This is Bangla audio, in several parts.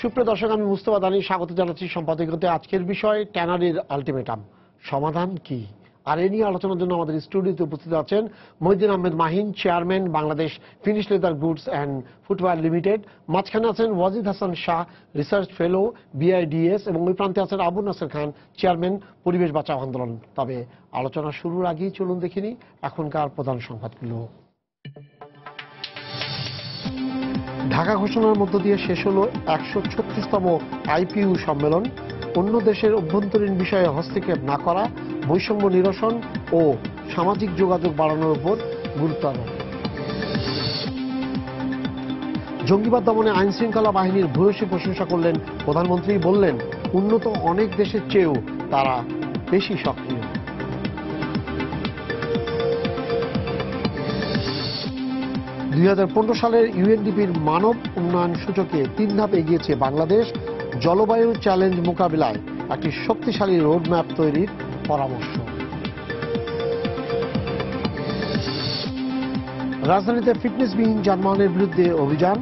সুপ্রিয় দর্শক, আমি মুস্তফা দানি স্বাগত জানাচ্ছি সম্পাদকীয়তে। আজকের বিষয় ট্যানারির আলটিমেটাম, সমাধান কি? আর এ নিয়ে আলোচনার জন্য আমাদের স্টুডিওতে উপস্থিত আছেন Mohiuddin Ahmed Mahin, chairman Bangladesh finish leather goods and footwear limited. মাঝখানে আছেন Wajid Hasan Shah, research fellow BIDS, এবং ওই প্রান্তে আছেন আবু নাসের খান, চেয়ারম্যান পরিবেশ বাঁচাও আন্দোলন। তবে আলোচনা শুরুর আগেই চলুন দেখিনি এখনকার প্রধান সংবাদগুলো। ঢাকা ঘোষণার মধ্য দিয়ে শেষ হল 136তম IPU সম্মেলন। অন্য দেশের অভ্যন্তরীণ বিষয়ে হস্তক্ষেপ না করা, বৈষম্য নিরসন ও সামাজিক যোগাযোগ বাড়ানোর উপর গুরুত্ব আরোপ। জঙ্গিবাদ দমনে আইন শৃঙ্খলা বাহিনীর ভূয়সী প্রশংসা করলেন প্রধানমন্ত্রী। বললেন, উন্নত অনেক দেশের চেয়েও তারা বেশি সক্রিয়। (2015) সালের UNDP-র মানব উন্নয়ন সূচকে 3 ধাপ এগিয়েছে বাংলাদেশ। জলবায়ু চ্যালেঞ্জ মোকাবিলায় একটি শক্তিশালী রোডম্যাপ তৈরির পরামর্শ। রাজধানীতে ফিটনেসবিহীন যানবাহনের বিরুদ্ধে অভিযান।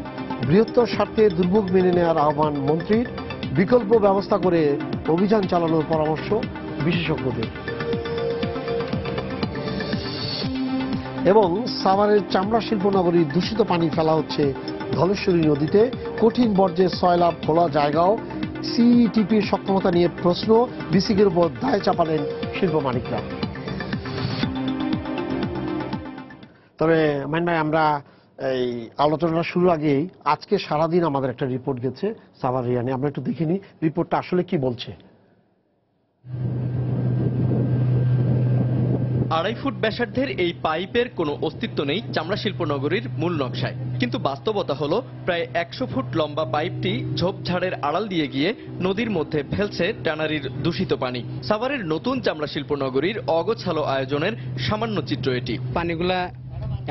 বৃহত্তর স্বার্থে দুর্ভোগ মেনে নেওয়ার আহ্বান মন্ত্রীর। বিকল্প ব্যবস্থা করে অভিযান চালানোর পরামর্শ বিশেষজ্ঞদের। এবং সাভারের চামড়া শিল্প নগরীর দূষিত পানি ফেলা হচ্ছে ধলেশ্বরী নদীতে। কঠিন বর্জ্যের সয়লাভ খোলা জায়গাও। CETPর সক্ষমতা নিয়ে প্রশ্ন, বিসিকের উপর দায় চাপালেন শিল্প মালিকরা। তবে মাইন ভাই, আমরা এই আলোচনা শুরুর আগেই আজকে সারাদিন আমাদের একটা রিপোর্ট গেছে সাভার রিয়ানে, আমরা একটু দেখিনি রিপোর্টটা আসলে কি বলছে। 2.5 ফুট ব্যাসার্ধের এই পাইপের কোনো অস্তিত্ব নেই চামড়া শিল্প নগরীর মূল নকশায়। কিন্তু বাস্তবতা হলো, প্রায় 100 ফুট লম্বা পাইপটি ঝোপঝাড়ের আড়াল দিয়ে গিয়ে নদীর মধ্যে ফেলছে ট্যানারির দূষিত পানি। সাভারের নতুন চামড়া শিল্প নগরীর অগোছালো আয়োজনের সামান্য চিত্র এটি। পানিগুলা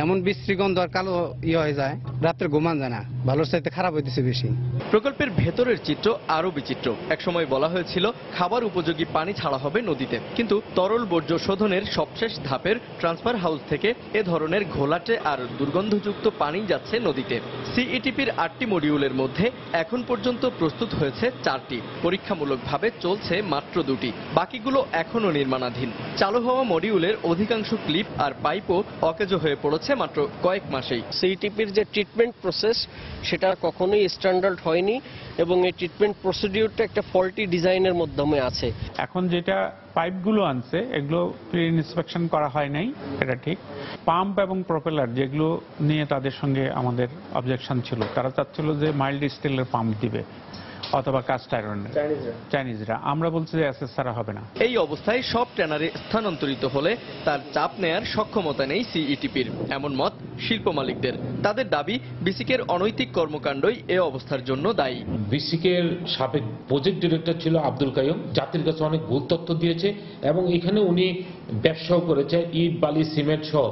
এমন বিশ্রীগন্ধ আর কালো হয়ে যায়, রাত্রে ঘুমান যায় না, ভালোর চাইতে খারাপ হইতেছে বেশি। প্রকল্পের ভেতরের চিত্র আরো বিচিত্র। একসময় বলা হয়েছিল খাবার উপযোগী পানি ছাড়া হবে নদীতে, কিন্তু তরল বর্জ্য শোধনের সবশেষ ধাপের ট্রান্সফার হাউস থেকে এ ধরনের ঘোলাটে আর দুর্গন্ধযুক্ত পানি যাচ্ছে নদীতে। CETPর 8টি মডিউলের মধ্যে এখন পর্যন্ত প্রস্তুত হয়েছে 4টি, পরীক্ষামূলকভাবে চলছে মাত্র 2টি, বাকিগুলো এখনো নির্মাণাধীন। চালু হওয়া মডিউলের অধিকাংশ ক্লিপ আর পাইপও অকেজো হয়ে পড়েছে মাত্র কয়েক মাসেই। CETPর যে ট্রিটমেন্ট প্রসেস সেটা কখনোই স্ট্যান্ডার্ড হয়নি, এবং এই ট্রিটমেন্ট প্রসিডিউরটা একটা ফল্টি ডিজাইনের মাধ্যমে আছে। এখন যেটা পাইপগুলো আনছে এগুলো প্রি ইন্সপেকশন করা হয় নাই, এটা ঠিক। পাম্প এবং প্রপেলার যেগুলো নিয়ে তাদের সঙ্গে আমাদের অবজেকশন ছিল, তারা চাচ্ছিল যে মাইল্ড স্টিলের পাম্প দিবে অথবা কাস্ট আয়রনের, চাইনিজরা। আমরা বলছি যে অ্যাসেস ছাড়া হবে না। এই অবস্থায় সব ট্যানারে স্থানান্তরিত হলে তার চাপ নেয়ার সক্ষমতা নেই CETPর, এমন মত শিল্প মালিকদের। তাদের দাবি, বিসিকের অনৈতিক কর্মকাণ্ডই এ অবস্থার জন্য দায়ী। বিসিকের সাবেক প্রজেক্ট ডিরেক্টর ছিল আব্দুল কাইয়ুম, জাতির কাছে অনেক ভুল তথ্য দিয়েছে, এবং এখানে উনি ব্যবসাও করেছে। ইট, বালি, সিমেন্ট সহ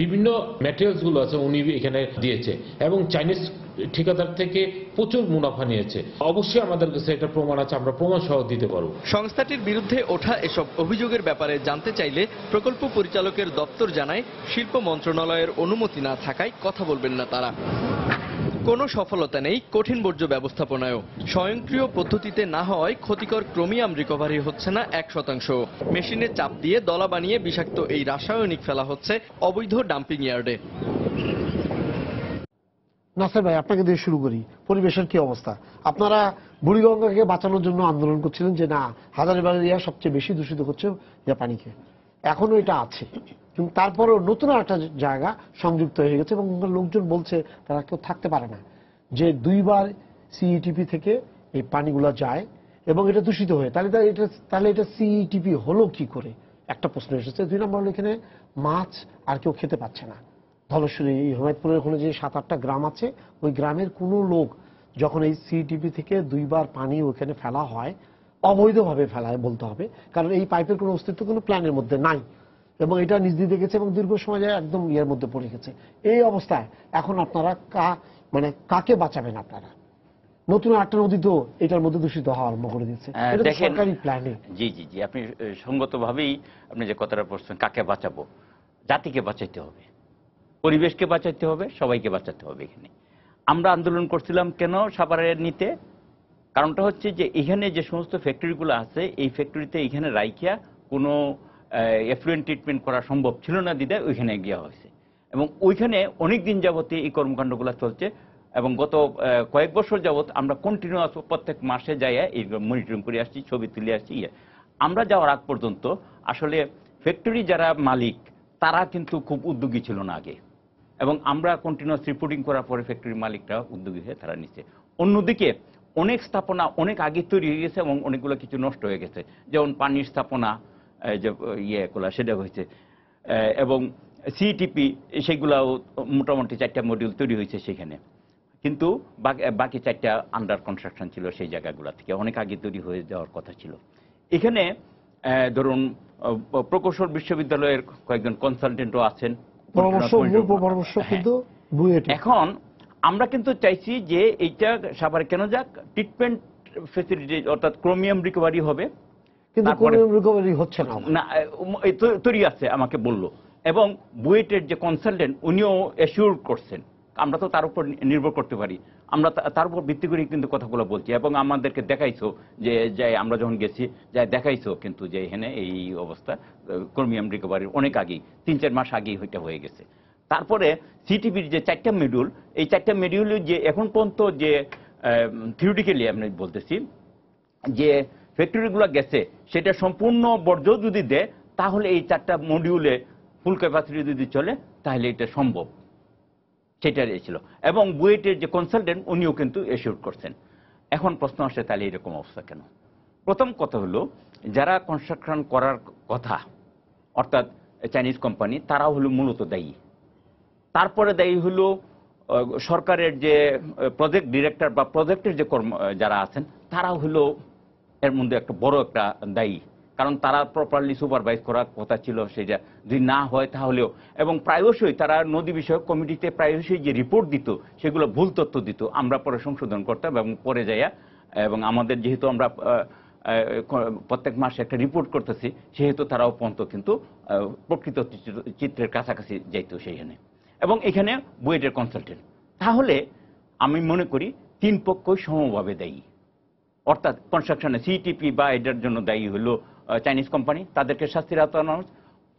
বিভিন্ন ম্যাটেরিয়ালস গুলো আছে উনি এখানে দিয়েছে, এবং চাইনিজ ঠিকাদার থেকে প্রচুর মুনাফা নিয়েছে। অবশ্যই আমাদের কাছে এটা প্রমাণ আছে, আমরা প্রমাণ সহ দিতে পারব। সংস্থাটির বিরুদ্ধে ওঠা এসব অভিযোগের ব্যাপারে জানতে চাইলে প্রকল্প পরিচালকের দপ্তর জানায়, শিল্প মন্ত্রণালয়ের অনুমতি না থাকায় কথা বলবেন না তারা। কোনো সফলতা নেই কঠিন বর্জ্য ব্যবস্থাপনায়ও। স্বয়ংক্রিয় পদ্ধতিতে না হওয়ায় ক্ষতিকর ক্রোমিয়াম রিকভারি হচ্ছে না 1%। মেশিনে চাপ দিয়ে দলা বানিয়ে বিষাক্ত এই রাসায়নিক ফেলা হচ্ছে অবৈধ ডাম্পিং ইয়ার্ডে। নাসের ভাই, আপনাকে দিয়ে শুরু করি। পরিবেশের কি অবস্থা? আপনারা বুড়িগঙ্গাকে বাঁচানোর জন্য আন্দোলন করছিলেন যে না, হাজারীবাগ এরিয়া সবচেয়ে বেশি দূষিত করছে পানিকে। এখনো এটা আছে, কিন্তু তারপরেও নতুন একটা জায়গা সংযুক্ত হয়ে গেছে, এবং লোকজন বলছে তারা কেউ থাকতে পারে না, যে 2বার CETP থেকে এই পানিগুলো যায় এবং এটা দূষিত হয়ে। তাহলে এটা CETP হলো কি করে, একটা প্রশ্ন এসেছে। 2 নম্বর হলো, এখানে মাছ আর কেউ খেতে পাচ্ছে না। ধলেশ্বরী, এই হেমায়তপুরের ওখানে যে 7-8টা গ্রাম আছে, ওই গ্রামের কোনো লোক যখন এই CETP থেকে 2বার পানি ওখানে ফেলা হয়, অবৈধভাবে ফেলায় বলতে হবে, কারণ এই পাইপের কোনো অস্তিত্ব কোনো প্ল্যানের মধ্যে নাই, এবং এটা নিজ দিয়ে গেছে এবং দীর্ঘ সময় যায় একদম ইয়ের মধ্যে পড়ে গেছে। এই অবস্থায় এখন আপনারা কাকে বাঁচাবেন? আপনারা নতুন একটা নদী তো এটার মধ্যে দূষিত হওয়া আরম্ভ করে দিচ্ছে, সরকারি প্ল্যানে। জি জি জি, আপনি সঙ্গতভাবেই আপনি যে কথাটা বলছেন, কাকে বাঁচাবো? জাতিকে বাঁচাইতে হবে, পরিবেশকে বাঁচাইতে হবে, সবাইকে বাঁচাতে হবে। এখানে আমরা আন্দোলন করছিলাম কেন সাভারের নিতে? কারণটা হচ্ছে যে এখানে যে সমস্ত ফ্যাক্টরিগুলো আছে এই ফ্যাক্টরিতে এখানে রাইকিয়া কোনো এফ্লুয়েন্ট ট্রিটমেন্ট করা সম্ভব ছিল না দিদা ওইখানে গিয়া হয়েছে এবং ওইখানে অনেক দিন যাবতীয় এই কর্মকাণ্ডগুলো চলছে এবং গত কয়েক বছর যাবত আমরা কন্টিনিউয়াস প্রত্যেক মাসে যাইয়া এই মনিটরিং করে আসছি, ছবি তুলে আসছি। আমরা যাওয়ার আগ পর্যন্ত আসলে ফ্যাক্টরি যারা মালিক তারা কিন্তু খুব উদ্যোগী ছিল না আগে, এবং আমরা কন্টিনিউয়াস রিপোর্টিং করার পরে ফ্যাক্টরির মালিকরা উদ্যোগী হয়ে তারা নিচ্ছে। অন্যদিকে অনেক স্থাপনা অনেক আগে তৈরি হয়ে গেছে এবং অনেকগুলো কিছু নষ্ট হয়ে গেছে, যেমন পানির স্থাপনা যে ইয়েগুলা সেটা হয়েছে, এবং সিটিপি সেগুলাও মোটামুটি 4টা মডিউল তৈরি হয়েছে সেখানে, কিন্তু বাকি 4টা আন্ডার কনস্ট্রাকশন ছিল সেই জায়গাগুলো থেকে, অনেক আগে তৈরি হয়ে যাওয়ার কথা ছিল। এখানে ধরুন প্রকৌশল বিশ্ববিদ্যালয়ের কয়েকজন কনসালটেন্টও আছেন, এখন আমরা কিন্তু চাইছি যে এইটা সাভারে কেন যাক, ট্রিটমেন্ট ফেসিলিটি অর্থাৎ ক্রোমিয়াম রিকভারি হবে, কিন্তু ক্রোমিয়াম রিকভারি হচ্ছে না, তৈরি আছে আমাকে বললো, এবং বুয়েটের যে কনসালটেন্ট উনিও অ্যাসিওর করছেন, আমরা তো তার উপর নির্ভর করতে পারি, আমরা তার উপর ভিত্তি করে কিন্তু কথাগুলো বলছি, এবং আমাদেরকে দেখাইছো যে আমরা যখন গেছি যাই দেখাইছো কিন্তু যে এখানে এই অবস্থা ক্রোমিয়াম রিকভারির অনেক আগেই 3-4 মাস আগেই এটা হয়ে গেছে। তারপরে সিটিভির যে 4টা মডিউল, এই 4টা মডিউল যে এখন পর্যন্ত যে থিওরিটিক্যালি আমি বলতেছি যে ফ্যাক্টরিগুলো গেছে সেটা সম্পূর্ণ বর্জ্য যদি দেয় তাহলে এই 4টা মডিউলে ফুল ক্যাপাসিটি যদি চলে তাহলে এটা সম্ভব, সেটাই ছিল, এবং বুয়েটের যে কনসালটেন্ট উনিও কিন্তু এশিওর করছেন। এখন প্রশ্ন আসে তাহলে এরকম অবস্থা কেন? প্রথম কথা হলো যারা কনস্ট্রাকশন করার কথা অর্থাৎ চাইনিজ কোম্পানি তারাও হলো মূলত দায়ী, তারপরে দায়ী হলো সরকারের যে প্রজেক্ট ডিরেক্টর বা প্রজেক্টের যে যারা আছেন তারাও হলো এর মধ্যে একটা বড় একটা দায়ী, কারণ তারা প্রপারলি সুপারভাইজ করার কথা ছিল, সেটা যদি না হয় তাহলেও, এবং প্রায়শই তারা নদী বিষয়ক কমিটিতে প্রায়শই যে রিপোর্ট দিত সেগুলো ভুল তথ্য দিত, আমরা পরে সংশোধন করতাম এবং পরে যাইয়া, এবং আমাদের যেহেতু আমরা প্রত্যেক মাসে একটা রিপোর্ট করতেছি সেহেতু তারাও পর্যন্ত কিন্তু প্রকৃত চিত্রের কাছাকাছি যাইত সেইখানে, এবং এখানে বুয়েটের কনসালটেন্ট। তাহলে আমি মনে করি 3 পক্ষই সমভাবে দায়ী, অর্থাৎ কনস্ট্রাকশনে সিটিপি বা এটার জন্য দায়ী হলো চাইনিজ কোম্পানি, তাদেরকে শাস্তির আওতায় আনা,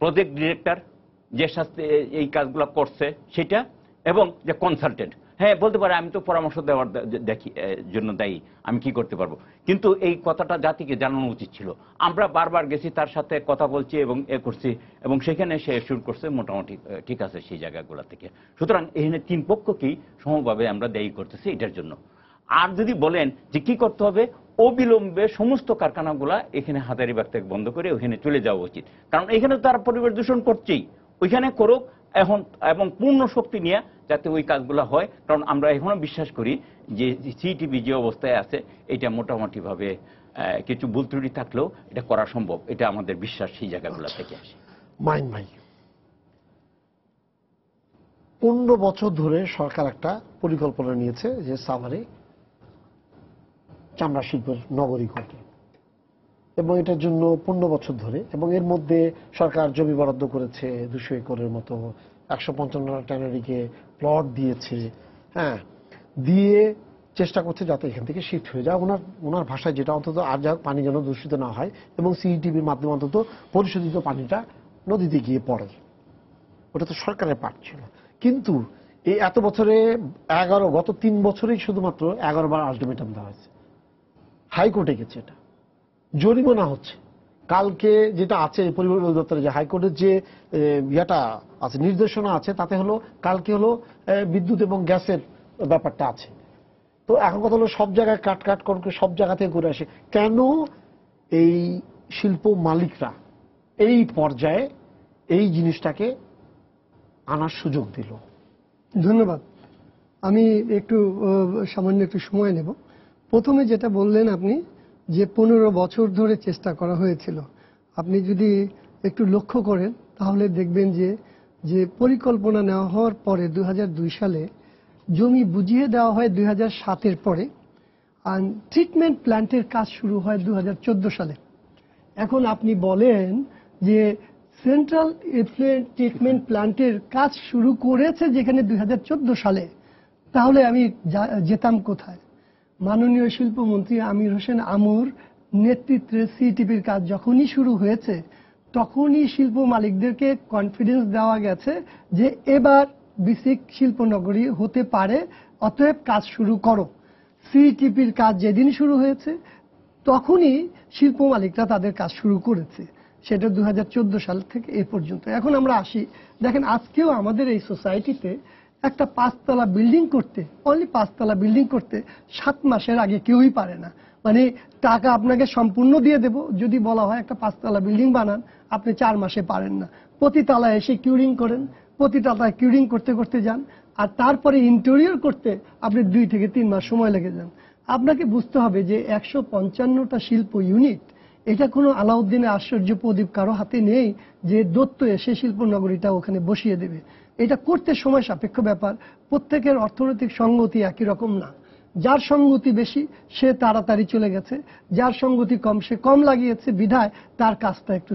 প্রজেক্ট ডিরেক্টর যে শাস্তি এই কাজগুলো করছে সেটা, এবং যে কনসালটেন্ট হ্যাঁ বলতে পারে আমি তো পরামর্শ দেওয়ার জন্য দায়ী, আমি কি করতে পারবো, কিন্তু এই কথাটা জাতিকে জানানো উচিত ছিল। আমরা বারবার গেছি, তার সাথে কথা বলছি এবং করছি, এবং সেখানে সে শুরু করছে মোটামুটি ঠিক আছে সেই জায়গাগুলো থেকে। সুতরাং এখানে 3 পক্ষকেই সমভাবে আমরা দায়ী করতেছি এটার জন্য। আর যদি বলেন যে কি করতে হবে, অবিলম্বে সমস্ত কারখানাগুলা এখানে হাজারীবাগ থেকে বন্ধ করে ওইখানে চলে যাওয়া উচিত, কারণ এখানে তারা পরিবেশ দূষণ করছেই, ওইখানে করুক এখন, এবং পূর্ণ শক্তি নিয়ে যাতে ওই কাজগুলো হয়, কারণ আমরা এখনো বিশ্বাস করি যে সিটিভি যে অবস্থায় আছে এটা মোটামুটিভাবে কিছু ভুল ত্রুটি থাকলেও এটা করা সম্ভব, এটা আমাদের বিশ্বাস সেই জায়গাগুলো থেকে আসে। মাইন ভাই, 15 বছর ধরে সরকার একটা পরিকল্পনা নিয়েছে যে সাভারে চামড়া শিল্পের নগরী ঘটে, এবং এটার জন্য 15 বছর ধরে, এবং এর মধ্যে সরকার জমি বরাদ্দ করেছে 200 একরের মতো, 155 ট্যানারিকে প্লট দিয়েছে, হ্যাঁ দিয়ে চেষ্টা করছে যাতে এখান থেকে শিফট হয়ে যায়, ওনার ভাষায় যেটা অন্তত আর যা পানি যেন দূষিত না হয়, এবং সিইটিভির মাধ্যমে অন্তত পরিশোধিত পানিটা নদীতে গিয়ে পড়ে, ওটা তো সরকারের পার্ট ছিল। কিন্তু এই এত বছরে গত 3 বছরেই শুধুমাত্র 11 বার আলটিমেটাম দেওয়া হয়েছে, হাইকোর্টে গেছে, এটা জরিমানা হচ্ছে। কালকে যেটা আছে পরিবহন অধিদপ্তরে যে হাইকোর্টের যে ইয়েটা আছে নির্দেশনা আছে তাতে হলো কালকে হলো বিদ্যুৎ এবং গ্যাসের ব্যাপারটা আছে। তো এখন কথা হলো সব জায়গায় কাট করে সব জায়গা থেকে ঘুরে আসে, কেন এই শিল্প মালিকরা এই পর্যায়ে এই জিনিসটাকে আনার সুযোগ দিল? ধন্যবাদ। আমি সামান্য একটু সময় নেব। প্রথমে যেটা বললেন আপনি যে 15 বছর ধরে চেষ্টা করা হয়েছিল, আপনি যদি একটু লক্ষ্য করেন তাহলে দেখবেন যে পরিকল্পনা নেওয়া হওয়ার পরে 2002 সালে জমি বুঝিয়ে দেওয়া হয় 2007-এর পরে, আর ট্রিটমেন্ট প্ল্যান্টের কাজ শুরু হয় 2014 সালে। এখন আপনি বলেন যে সেন্ট্রাল এফ্লুয়েন্ট ট্রিটমেন্ট প্ল্যান্টের কাজ শুরু করেছে যেখানে 2014 সালে, তাহলে আমি যেতাম কোথায়? মাননীয় শিল্পমন্ত্রী আমির হোসেন আমুর নেতৃত্বে সিটিপির কাজ যখনই শুরু হয়েছে তখনই শিল্প মালিকদেরকে কনফিডেন্স দেওয়া গেছে যে এবার বিসিক শিল্পনগরী হতে পারে, অতএব কাজ শুরু করো। সিটিপির কাজ যেদিন শুরু হয়েছে তখনই শিল্প মালিকরা তাদের কাজ শুরু করেছে, সেটা 2014 সাল থেকে এ পর্যন্ত। এখন আমরা আসি, দেখেন আজকেও আমাদের এই সোসাইটিতে একটা 5 তলা বিল্ডিং করতে, অনলি 5 তলা বিল্ডিং করতে 7 মাসের আগে কেউই পারে না। মানে টাকা আপনাকে সম্পূর্ণ দিয়ে দেব, যদি বলা হয় একটা 5 তলা বিল্ডিং বানান, আপনি 4 মাসে পারেন না। প্রতি তলায় এসে কিউরিং করেন, প্রতি তলায় কিউরিং করতে করতে যান, আর তারপরে ইন্টেরিয়র করতে আপনি 2 থেকে 3 মাস সময় লেগে যান। আপনাকে বুঝতে হবে যে 155টা শিল্প ইউনিট, এটা কোনো আলাউদ্দিনের আশ্চর্য প্রদীপ কারো হাতে নেই যে দত্ত এসে শিল্পনগরীটা ওখানে বসিয়ে দেবে। এটা করতে সময় সাপেক্ষ ব্যাপার। প্রত্যেকের অর্থনৈতিক সঙ্গতি একই রকম না। যার সঙ্গতি বেশি সে তাড়াতাড়ি চলে গেছে, যার সঙ্গতি কম সে কম লাগিয়েছে, বিধায় তার কাজটা একটু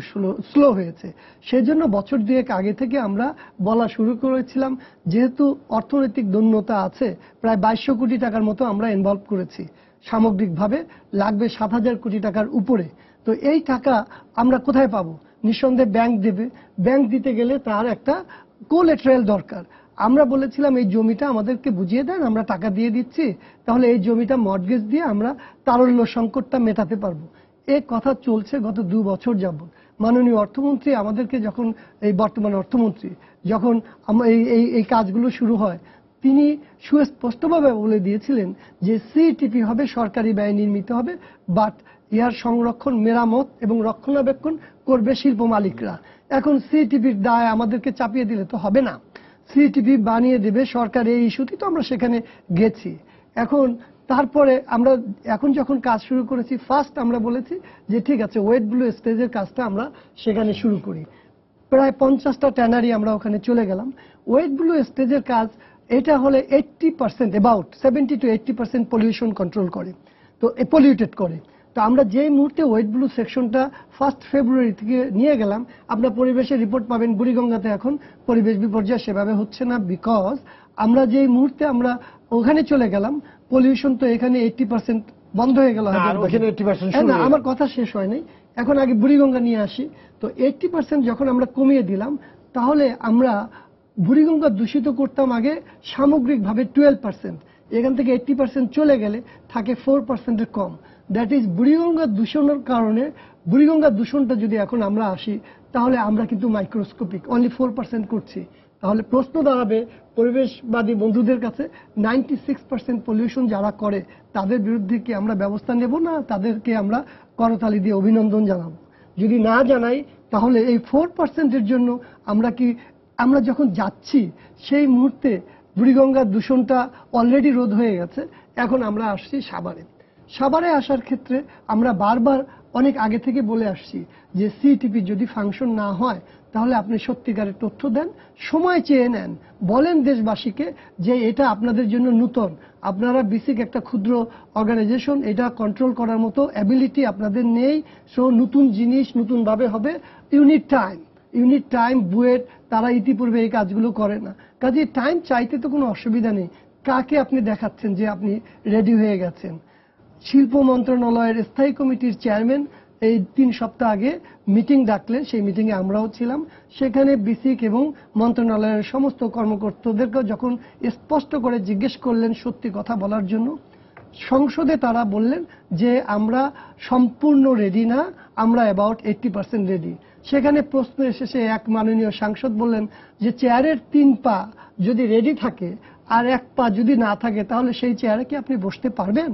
স্লো হয়েছে। সেজন্য বছর 2 আগে থেকে আমরা বলা শুরু করেছিলাম, যেহেতু অর্থনৈতিক দৈন্যতা আছে, প্রায় 2200 কোটি টাকার মতো আমরা ইনভলভ করেছি, সামগ্রিকভাবে লাগবে 7000 কোটি টাকার উপরে। তো এই টাকা আমরা কোথায় পাবো? নিঃসন্দেহে ব্যাংক দেবে। ব্যাংক দিতে গেলে তার একটা কোলেটারাল দরকার। আমরা বলেছিলাম এই জমিটা আমাদেরকে বুঝিয়ে দেন, আমরা টাকা দিয়ে দিচ্ছি, তাহলে এই জমিটা মর্টগেজ দিয়ে আমরা তারল্য সংকটটা মেটাতে পারবো। এই কথা চলছে গত 2 বছর যাবত। মাননীয় অর্থমন্ত্রী আমাদেরকে যখন, এই বর্তমান অর্থমন্ত্রী যখন এই কাজগুলো শুরু হয়, তিনি সুস্পষ্টভাবে বলে দিয়েছিলেন যে সিটিপি হবে সরকারি ব্যয় নির্মিত হবে, বাট ইহার সংরক্ষণ, মেরামত এবং রক্ষণাবেক্ষণ করবে শিল্প মালিকরা। এখন সিটিপির দায় আমাদেরকে চাপিয়ে দিলে তো হবে না। সিটিপি বানিয়ে দেবে সরকার, এই ইস্যুতে তো আমরা সেখানে গেছি। এখন তারপরে আমরা এখন যখন কাজ শুরু করেছি, ফার্স্ট আমরা বলেছি যে ঠিক আছে, ওয়েট ব্লু স্টেজের কাজটা আমরা সেখানে শুরু করি। প্রায় 50টা ট্যানারি আমরা ওখানে চলে গেলাম। ওয়েট ব্লু স্টেজের কাজ এটা হলে 80%, অ্যাবাউট 70 to 80% পলিউশন কন্ট্রোল করে, তো পলিউটেড করে। তো আমরা যেই মুহূর্তে ওয়েট ব্লু সেকশনটা 1 ফেব্রুয়ারি থেকে নিয়ে গেলাম, আপনার পরিবেশের রিপোর্ট পাবেন বুড়িগঙ্গাতে এখন পরিবেশ বিপর্যয় সেভাবে হচ্ছে না, বিকজ আমরা যেই মুহূর্তে আমরা ওখানে চলে গেলাম, পলিউশন তো এখানে 80% বন্ধ হয়ে গেল। না, আমার কথা শেষ হয় নাই, এখন আগে বুড়িগঙ্গা নিয়ে আসি। তো 80% যখন আমরা কমিয়ে দিলাম, তাহলে আমরা বুড়িগঙ্গা দূষিত করতাম আগে সামগ্রিকভাবে 12%, এখান থেকে 80% চলে গেলে থাকে 4%-এর কম। দ্যাট ইজ বুড়িগঙ্গা দূষণের কারণে, বুড়িগঙ্গা দূষণটা যদি এখন আমরা আসি, তাহলে আমরা কিন্তু মাইক্রোস্কোপিক অনলি 4% করছি। তাহলে প্রশ্ন দাঁড়াবে পরিবেশবাদী বন্ধুদের কাছে, 96% পলিউশন যারা করে তাদের বিরুদ্ধে কি আমরা ব্যবস্থা নেব, না তাদেরকে আমরা করতালি দিয়ে অভিনন্দন জানাবো? যদি না জানাই, তাহলে এই 4%-এর জন্য আমরা যখন যাচ্ছি সেই মুহূর্তে বুড়িগঙ্গার দূষণটা অলরেডি রোধ হয়ে গেছে। এখন আমরা আসছি সাভারে আসার ক্ষেত্রে আমরা বারবার অনেক আগে থেকে বলে আসছি যে সিটিপি যদি ফাংশন না হয়, তাহলে আপনি সত্যিকারের তথ্য দেন, সময় চেয়ে নেন, বলেন দেশবাসীকে যে এটা আপনাদের জন্য নূতন, আপনারা বেসিক একটা ক্ষুদ্র অর্গানাইজেশন, এটা কন্ট্রোল করার মতো অ্যাবিলিটি আপনাদের নেই। সো নতুন জিনিস নতুনভাবে হবে, ইউনিট টাইম। বুয়েট তারা ইতিপূর্বে এই কাজগুলো করে না, কাজে টাইম চাইতে তো কোনো অসুবিধা নেই। কাকে আপনি দেখাচ্ছেন যে আপনি রেডি হয়ে গেছেন? শিল্প মন্ত্রণালয়ের স্থায়ী কমিটির চেয়ারম্যান এই 3 সপ্তাহ আগে মিটিং ডাকলেন, সেই মিটিংয়ে আমরাও ছিলাম। সেখানে বিসিক এবং মন্ত্রণালয়ের সমস্ত কর্মকর্তাদেরকে যখন স্পষ্ট করে জিজ্ঞেস করলেন সত্যি কথা বলার জন্য, সংসদে তারা বললেন যে আমরা সম্পূর্ণ রেডি না, আমরা অ্যাবাউট 80% রেডি। সেখানে প্রশ্ন এসেছে, এক মাননীয় সাংসদ বললেন যে চেয়ারের 3 পা যদি রেডি থাকে আর 1 পা যদি না থাকে, তাহলে সেই চেয়ারে কি আপনি বসতে পারবেন?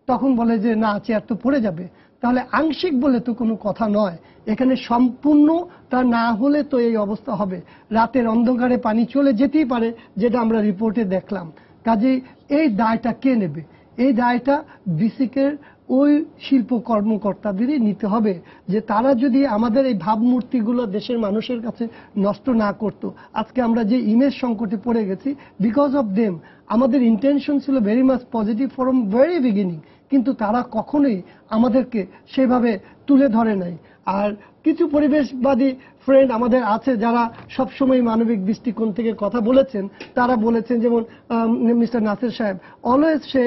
তখন বলে যে না, চেয়ার তো পড়ে যাবে। তাহলে আংশিক বলে তো কোনো কথা নয়, এখানে সম্পূর্ণ তা না হলে তো এই অবস্থা হবে। রাতের অন্ধকারে পানি চলে যেতেই পারে, যেটা আমরা রিপোর্টে দেখলাম। কাজেই এই দায়টা কে নেবে? এই দায়টা বিসিকের ওই শিল্প কর্মকর্তাদেরই নিতে হবে, যে তারা যদি আমাদের এই ভাবমূর্তিগুলো দেশের মানুষের কাছে নষ্ট না করত। আজকে আমরা যে ইমেজ সংকটে পড়ে গেছি, বিকজ অফ দেম। আমাদের ইন্টেনশন ছিল very much positive from very beginning, কিন্তু তারা কখনোই আমাদেরকে সেভাবে তুলে ধরে নাই। আর কিছু পরিবেশবাদী ফ্রেন্ড আমাদের আছে যারা সবসময় মানবিক দৃষ্টিকোণ থেকে কথা বলেছেন, তারা বলেছেন, যেমন মিস্টার নাসির সাহেব অলওয়েজ সে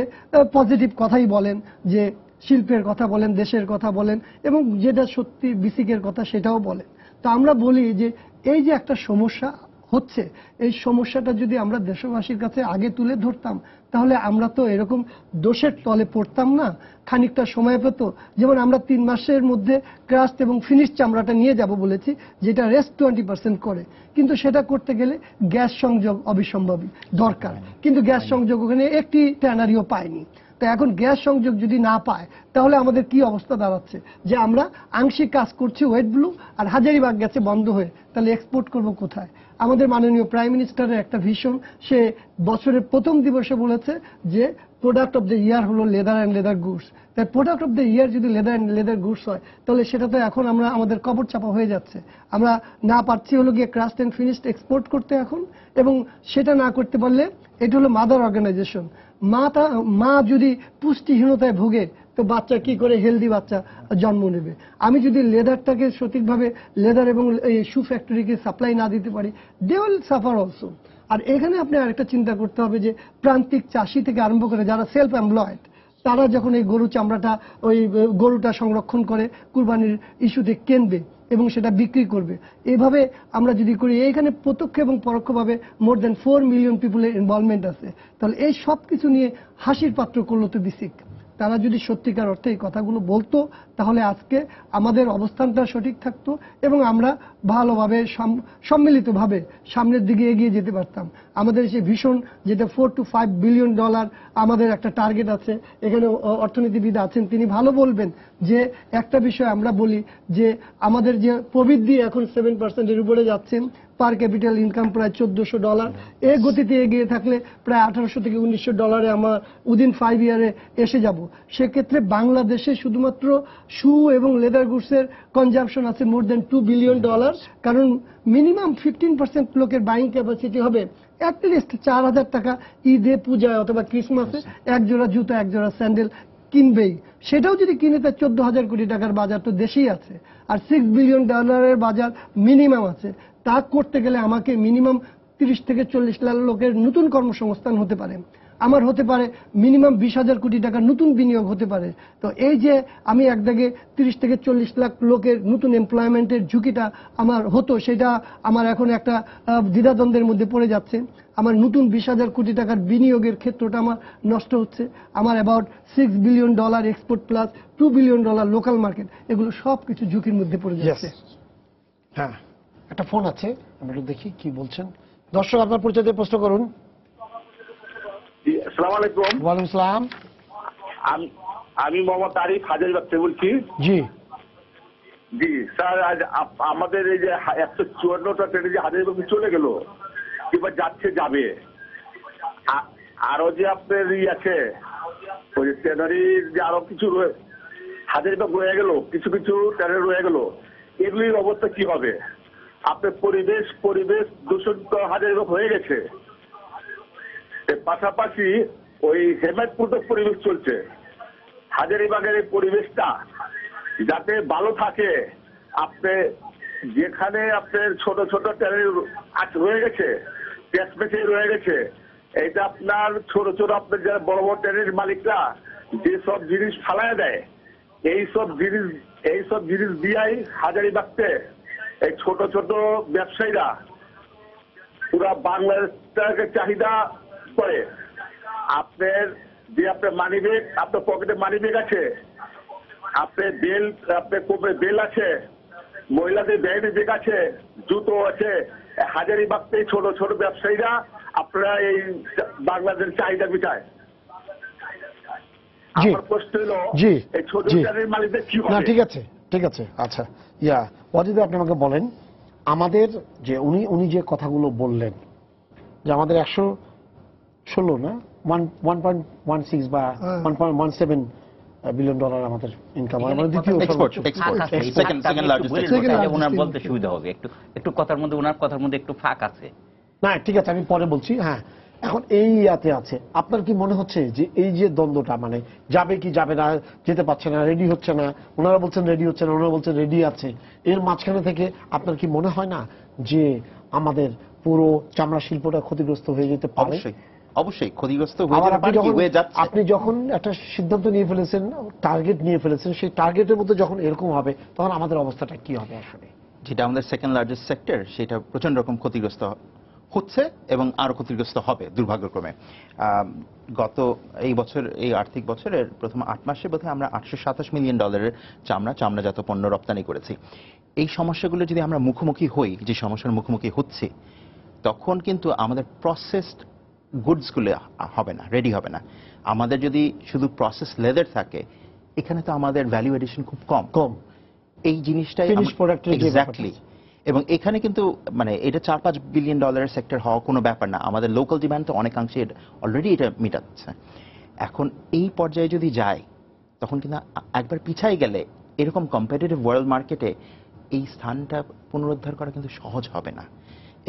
পজিটিভ কথাই বলেন, যে শিল্পের কথা বলেন, দেশের কথা বলেন, এবং যেটা সত্যি বিসিকের কথা সেটাও বলেন। তো আমরা বলি যে এই যে একটা সমস্যা হচ্ছে, এই সমস্যাটা যদি আমরা দেশবাসীর কাছে আগে তুলে ধরতাম, তাহলে আমরা তো এরকম দোষের তলে পড়তাম না, খানিকটা সময় পেত। যেমন আমরা 3 মাসের মধ্যে ক্রাস্ট এবং ফিনিশ চামড়াটা নিয়ে যাব বলেছি, যেটা রেস্ট 20% করে, কিন্তু সেটা করতে গেলে গ্যাস সংযোগ অবিসম্ভাবী দরকার, কিন্তু গ্যাস সংযোগ ওখানে একটি ট্যানারিও পায়নি। তো এখন গ্যাস সংযোগ যদি না পায়, তাহলে আমাদের কি অবস্থা দাঁড়াচ্ছে, যে আমরা আংশিক কাজ করছি ওয়েট ব্লু, আর হাজারিবাগ গেছে বন্ধ হয়ে, তাহলে এক্সপোর্ট করব কোথায়? আমাদের মাননীয় প্রাইম মিনিস্টারের একটা ভিশন, সে বছরের প্রথম দিবসে বলেছে যে প্রোডাক্ট অফ দ্য ইয়ার হলো লেদার অ্যান্ড লেদার গুডস। তাই প্রোডাক্ট অফ দ্য ইয়ার যদি লেদার অ্যান্ড লেদার গুডস হয়, তাহলে সেটা তো এখন আমরা আমাদের কবর চাপা হয়ে যাচ্ছে। আমরা না পারছি হলো গিয়ে ক্রাস্ট অ্যান্ড ফিনিশড এক্সপোর্ট করতে এখন, এবং সেটা না করতে পারলে এটা হলো মাদার অর্গানাইজেশন। মা যদি পুষ্টিহীনতায় ভোগে, তো বাচ্চা কি করে হেলদি বাচ্চা জন্ম নেবে? আমি যদি লেদারটাকে সঠিকভাবে লেদার এবং এই শু ফ্যাক্টরিকে সাপ্লাই না দিতে পারি, দে উইল সাফার অলসো। আর এখানে আপনি আরেকটা চিন্তা করতে হবে যে প্রান্তিক চাষি থেকে আরম্ভ করে যারা সেলফ এমপ্লয়েড, তারা যখন এই গরু চামড়াটা, ওই গরুটা সংরক্ষণ করে কুরবানির ইস্যুতে কিনবে এবং সেটা বিক্রি করবে, এভাবে আমরা যদি করি, এইখানে প্রত্যক্ষ এবং পরোক্ষভাবে মোর দ্যান 4 মিলিয়ন পিপুলের ইনভলভমেন্ট আছে। তাহলে এই সব কিছু নিয়ে হাসির পাত্র করলো তো বিসিক। তারা যদি সত্যিকার অর্থে এই কথাগুলো বলতো, তাহলে আজকে আমাদের অবস্থানটা সঠিক থাকতো এবং আমরা ভালোভাবে সম্মিলিতভাবে সামনের দিকে এগিয়ে যেতে পারতাম। আমাদের সেই ভীষণ, যেটা $4 to $5 বিলিয়ন আমাদের একটা টার্গেট আছে, এখানে অর্থনীতিবিদ আছেন, তিনি ভালো বলবেন যে একটা বিষয় আমরা বলি যে আমাদের যে প্রবৃদ্ধি এখন 7%-এর উপরে যাচ্ছেন, পার ক্যাপিটাল ইনকাম প্রায় $1400, এই গতিতে এগিয়ে থাকলে প্রায় $1800 থেকে $1900 আমরা উইদিন 5 ইয়ারে এসে যাব। সেক্ষেত্রে বাংলাদেশে শুধুমাত্র শু এবং লেদার গুডসের কনজাম্পশন আছে মোর দ্যান $2 বিলিয়ন, কারণ মিনিমাম 15% লোকের বাইং ক্যাপাসিটি হবে অ্যাটলিস্ট 4000 টাকা ঈদে, পূজায় অথবা ক্রিসমাসে এক জোড়া জুতা, এক জোড়া স্যান্ডেল কিনবেই। সেটাও যদি কিনে, তার 14,000 কোটি টাকার বাজার তো দেশেই আছে, আর $6 বিলিয়ন বাজার মিনিমাম আছে। তা করতে গেলে আমাকে মিনিমাম 30 থেকে 40 লাখ লোকের নতুন কর্মসংস্থান হতে পারে, আমার হতে পারে মিনিমাম 20,000 কোটি টাকার নতুন বিনিয়োগ হতে পারে। তো এই যে আমি একদাগে 30 থেকে 40 লাখ লোকের নতুন এমপ্লয়মেন্টের ঝুঁকিটা আমার হতো, সেটা আমার এখন একটা দ্বিধাদ্বন্দ্বের মধ্যে পড়ে যাচ্ছে। আমার নতুন 20,000 কোটি টাকার বিনিয়োগের ক্ষেত্রটা আমার নষ্ট হচ্ছে। আমার about $6 billion export plus $2 billion local market, এগুলো সব কিছু ঝুঁকির মধ্যে পড়ে যাচ্ছে। হ্যাঁ, একটা ফোন আছে, আমরা একটু দেখি কি বলছেন। দর্শক, আপনার পরিচয় দিয়ে প্রশ্ন করুন। আসসালামু আলাইকুম। ওয়ালাইকুম আসসালাম। আমি মোহাম্মদ তারিক হাজারিবাগ থেকে বলছি। জি জি স্যার, আজ আমাদের এই যে 154টা ট্রেনে যে হাজারিবাগ চলে গেল, এবার যাচ্ছে যাবে, আরো যে আপনার আছে ওই ট্রেনারির যে আরো কিছু হাজারিবাগ রয়ে গেল, কিছু কিছু ট্রেনে রয়ে গেল, এগুলির অবস্থা কি হবে? আপনার পরিবেশ দূষণ তো হাজারিবাগ হয়ে গেছে, এর পাশাপাশি ওই হেমায়তপুর পরিবেশ চলছে। হাজারিবাগের এই পরিবেশটা যাতে ভালো থাকে, আপনি যেখানে আপনার ছোট ছোট ট্রেন রয়ে গেছে, ট্যাক্স রয়ে গেছে, এইটা আপনার ছোট ছোট আপনার যারা বড় বড় ট্রেনের মালিকরা যেসব জিনিস ফালায় দেয়, এইসব জিনিস দিয়াই হাজারিবাগতে এই ছোট ছোট ব্যবসায়ীরা পুরা বাংলাদেশটাকে চাহিদা করে। আপনার যে আপনার মানিব্যাগ, আপনার পকেটে মানিব্যাগ আছে, আপনার বেল আছে, মহিলাদের ব্যাগ আছে, জুতো আছে, হাজারিবাগতে ছোট ছোট ব্যবসায়ীরা আপনারা এই বাংলাদেশের চাহিদা মিটায়। আমার প্রশ্ন হলো, এই ছোট ট্রেনের মালিকদের কি হবে? না, ঠিক আছে, আচ্ছা, অজিত আপনি আমাকে বলেন, আমাদের যে উনি যে কথাগুলো বললেন, যে আমাদের 116 না 1.16 বা 1.17 বিলিয়ন ডলার আমাদের ইনকাম, আমাদের দ্বিতীয় ওনার বলতে সুবিধা হবে, একটু কথার মধ্যে, ওনার কথার মধ্যে একটু ফাঁক আছে। না, ঠিক আছে, আমি পরে বলছি। হ্যাঁ, এখন এই ইয়াতে আছে, আপনার কি মনে হচ্ছে যে এই যে দ্বন্দ্বটা, মানে যাবে কি যাবে না, যেতে পারছে না, রেডি হচ্ছে না, ওনারা বলছেন রেডি হচ্ছে না, ওনারা বলছেন রেডি আছে, এর মাঝখানে থেকে আপনার কি মনে হয় না যে আমাদের পুরো চামড়া শিল্পটা ক্ষতিগ্রস্ত হয়ে যেতে পারে? অবশ্যই ক্ষতিগ্রস্ত হয়ে যেতে পারে, হয়ে যাচ্ছে। আপনি যখন একটা সিদ্ধান্ত নিয়ে ফেলেছেন, টার্গেট নিয়ে ফেলেছেন, সেই টার্গেটের মধ্যে যখন এরকম হবে তখন আমাদের অবস্থাটা কি হবে? আসলে যেটা আমাদের সেকেন্ড লার্জেস্ট সেক্টর, সেটা প্রচন্ড রকম ক্ষতিগ্রস্ত হচ্ছে এবং আরো ক্ষতিগ্রস্ত হবে দুর্ভাগ্যক্রমে। গত এই বছর, এই আর্থিক বছরের প্রথম 8 মাসে বোধহয় আমরা $827 মিলিয়ন চামড়াজাত পণ্য রপ্তানি করেছি। এই সমস্যাগুলো যদি আমরা মুখোমুখি হই, যে সমস্যার মুখোমুখি হচ্ছে, তখন কিন্তু আমাদের প্রসেসড গুডসগুলো হবে না, রেডি হবে না। আমাদের যদি শুধু প্রসেস লেদার থাকে, এখানে তো আমাদের ভ্যালু এডিশন খুব কম। এই জিনিসটাই এক্স্যাক্টলি। এবং এখানে কিন্তু মানে এটা $4-5 বিলিয়ন সেক্টর হওয়া কোনো ব্যাপার না। আমাদের লোকাল ডিমান্ড তো অনেকাংশে অলরেডি এটা মেটাচ্ছে। এখন এই পর্যায়ে যদি যায়, তখন কিন্তু একবার পিছাই গেলে এরকম কম্পিটিটিভ ওয়ার্ল্ড মার্কেটে এই স্থানটা পুনরুদ্ধার করা কিন্তু সহজ হবে না।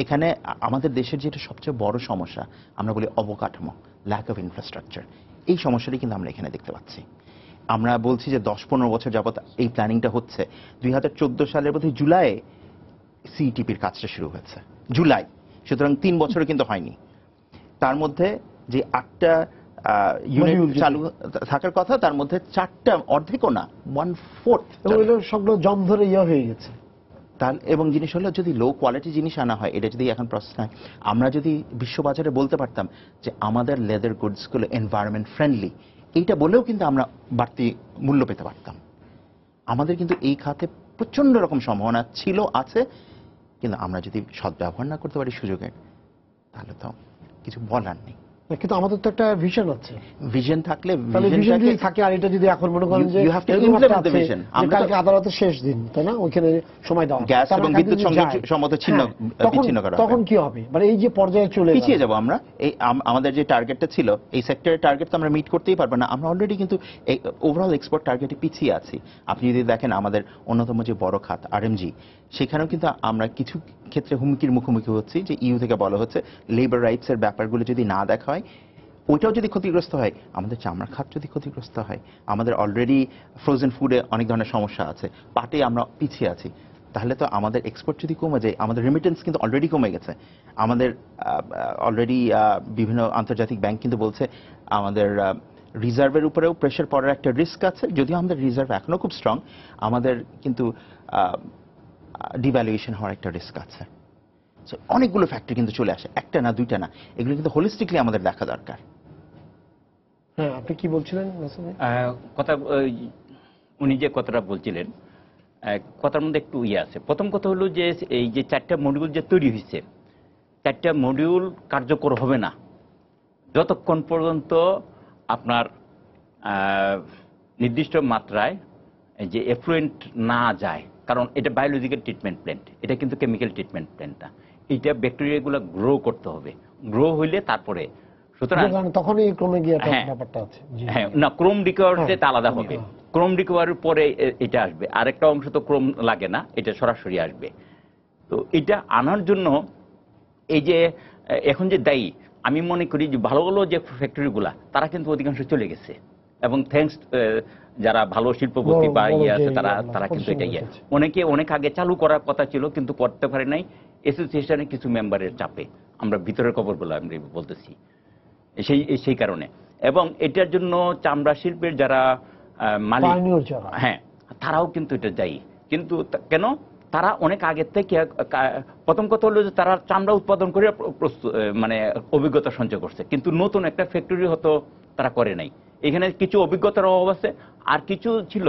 এখানে আমাদের দেশের যেটা সবচেয়ে বড় সমস্যা, আমরা বলি অবকাঠামো, ল্যাক অফ ইনফ্রাস্ট্রাকচার, এই সমস্যাটি কিন্তু আমরা এখানে দেখতে পাচ্ছি। আমরা বলছি যে 10-15 বছর যাবত এই প্ল্যানিংটা হচ্ছে। 2014 সালের বোধহয় জুলাইয়ে সিইটিপির কাজটা শুরু হয়েছে, জুলাই। সুতরাং 3 বছরে কিন্তু হয়নি। তার মধ্যে যে 8টা ইউনিট চালু থাকার কথা, তার মধ্যে 4টা, অর্ধেকও না, 1/4 সবগুলো জম ধরে হয়ে গেছে। এবং জিনিস হলো, যদি লো কোয়ালিটি জিনিস আনা হয়, এটা যদি এখন প্রসেস হয়, আমরা যদি বিশ্ববাজারে বলতে পারতাম যে আমাদের লেদার গুডসগুলো এনভায়রনমেন্ট ফ্রেন্ডলি, এইটা বলেও কিন্তু আমরা বাড়তি মূল্য পেতে পারতাম। আমাদের কিন্তু এই খাতে প্রচন্ড রকম সম্ভাবনা ছিল, আছে, কিন্তু আমরা যদি সদ্ব্যবহার না করতে পারি সুযোগের, তাহলে তো কিছু বলার নেই। কিন্তু আমাদের তো একটা ভিশন আছে, ভিশন থাকলে থাকে। আর এটা যদি এখন মনে করেন যে কালকে আদালতের শেষ দিন, তাই না, ওইখানে সময় দেওয়া, গ্যাস এবং বিদ্যুৎ সংযোগ সম্মত বিচ্ছিন্ন করা, তখন কি হবে? মানে এই যে পর্যায়ে চলে পিছিয়ে যাবো আমরা। এই আমাদের যে টার্গেটটা ছিল, এই সেক্টরের টার্গেট তো আমরা মিট করতেই পারবো না। আমরা অলরেডি কিন্তু ওভারঅল এক্সপোর্ট টার্গেটে পিছিয়ে আছি। আপনি যদি দেখেন আমাদের অন্যতম যে বড় খাত আরএমজি, সেখানেও কিন্তু আমরা কিছু ক্ষেত্রে হুমকির মুখোমুখি হচ্ছি, যে ইউ থেকে বলা হচ্ছে লেবার রাইটস এর ব্যাপারগুলো যদি না দেখা হয়, ওইটাও যদি ক্ষতিগ্রস্ত হয়, আমাদের চামড়া খাত যদি ক্ষতিগ্রস্ত হয়, আমাদের অলরেডি ফ্রোজেন ফুডে অনেক ধরনের সমস্যা আছে, পাটে আমরা পিছিয়ে আছি, তাহলে তো আমাদের এক্সপোর্ট যদি কমে যায়, আমাদের রেমিটেন্স কিন্তু অলরেডি কমে গেছে। আমাদের অলরেডি বিভিন্ন আন্তর্জাতিক ব্যাংক কিন্তু বলছে আমাদের রিজার্ভের উপরেও প্রেশার পড়ার একটা রিস্ক আছে। যদিও আমাদের রিজার্ভ এখনো খুব স্ট্রং, আমাদের কিন্তু ডিভ্যালুয়েশন হওয়ার একটা রিস্ক আছে। অনেকগুলো ফ্যাক্টর কিন্তু চলে আসে, একটা না, দুইটা না, এগুলো কিন্তু হোলিস্টিকলি আমাদের দেখা দরকার। হ্যাঁ, আপনি কি বলছিলেন? কথা, উনি যে কথাটা বলছিলেন, কথার মধ্যে একটু আছে। প্রথম কথা হলো যে এই যে 4টা মডিউল যে তৈরি হয়েছে, 4টা মডিউল কার্যকর হবে না যতক্ষণ পর্যন্ত আপনার নির্দিষ্ট মাত্রায় যে এফ্লুয়েন্ট না যায়। কারণ এটা বায়োলজিক্যাল ট্রিটমেন্ট প্ল্যান্ট, এটা কিন্তু কেমিক্যাল ট্রিটমেন্ট প্ল্যান্ট না। এইটা ব্যাকটেরিয়াগুলো গ্রো করতে হবে, গ্রো হইলে তারপরে, সুতরাং তখনই ক্রমে গিয়ে ব্যাপারটা আছে। হ্যাঁ, না, ক্রোম রিকভারিতে আলাদা হবে। ক্রোম রিকভারির পরে এটা আসবে, আরেকটা অংশ তো ক্রোম লাগে না, এটা সরাসরি আসবে। তো এটা আনার জন্য এই যে এখন যে দায়ী, আমি মনে করি যে ভালো ভালো যে ফ্যাক্টরিগুলা, তারা কিন্তু অধিকাংশ চলে গেছে, এবং থ্যাঙ্কস যারা ভালো শিল্পপতি বা ইয়ে আছে, তারা কিন্তু এটা অনেকে অনেক আগে চালু করার কথা ছিল, কিন্তু করতে পারে নাই অ্যাসোসিয়েশনের কিছু মেম্বারের চাপে। আমরা ভিতরের খবরগুলো আমি বলতেছি সেই কারণে। এবং এটার জন্য চামড়া শিল্পের যারা মালিক, হ্যাঁ, তারাও কিন্তু এটা দায়ী। কিন্তু কেন? তারা অনেক আগের থেকে, প্রথম কথা হলো যে তারা চামড়া উৎপাদন করে মানে অভিজ্ঞতা সঞ্চয় করছে, কিন্তু নতুন একটা ফ্যাক্টরি হয়তো তারা করে নাই। এখানে কিছু অভিজ্ঞতার অভাব আছে, আর কিছু ছিল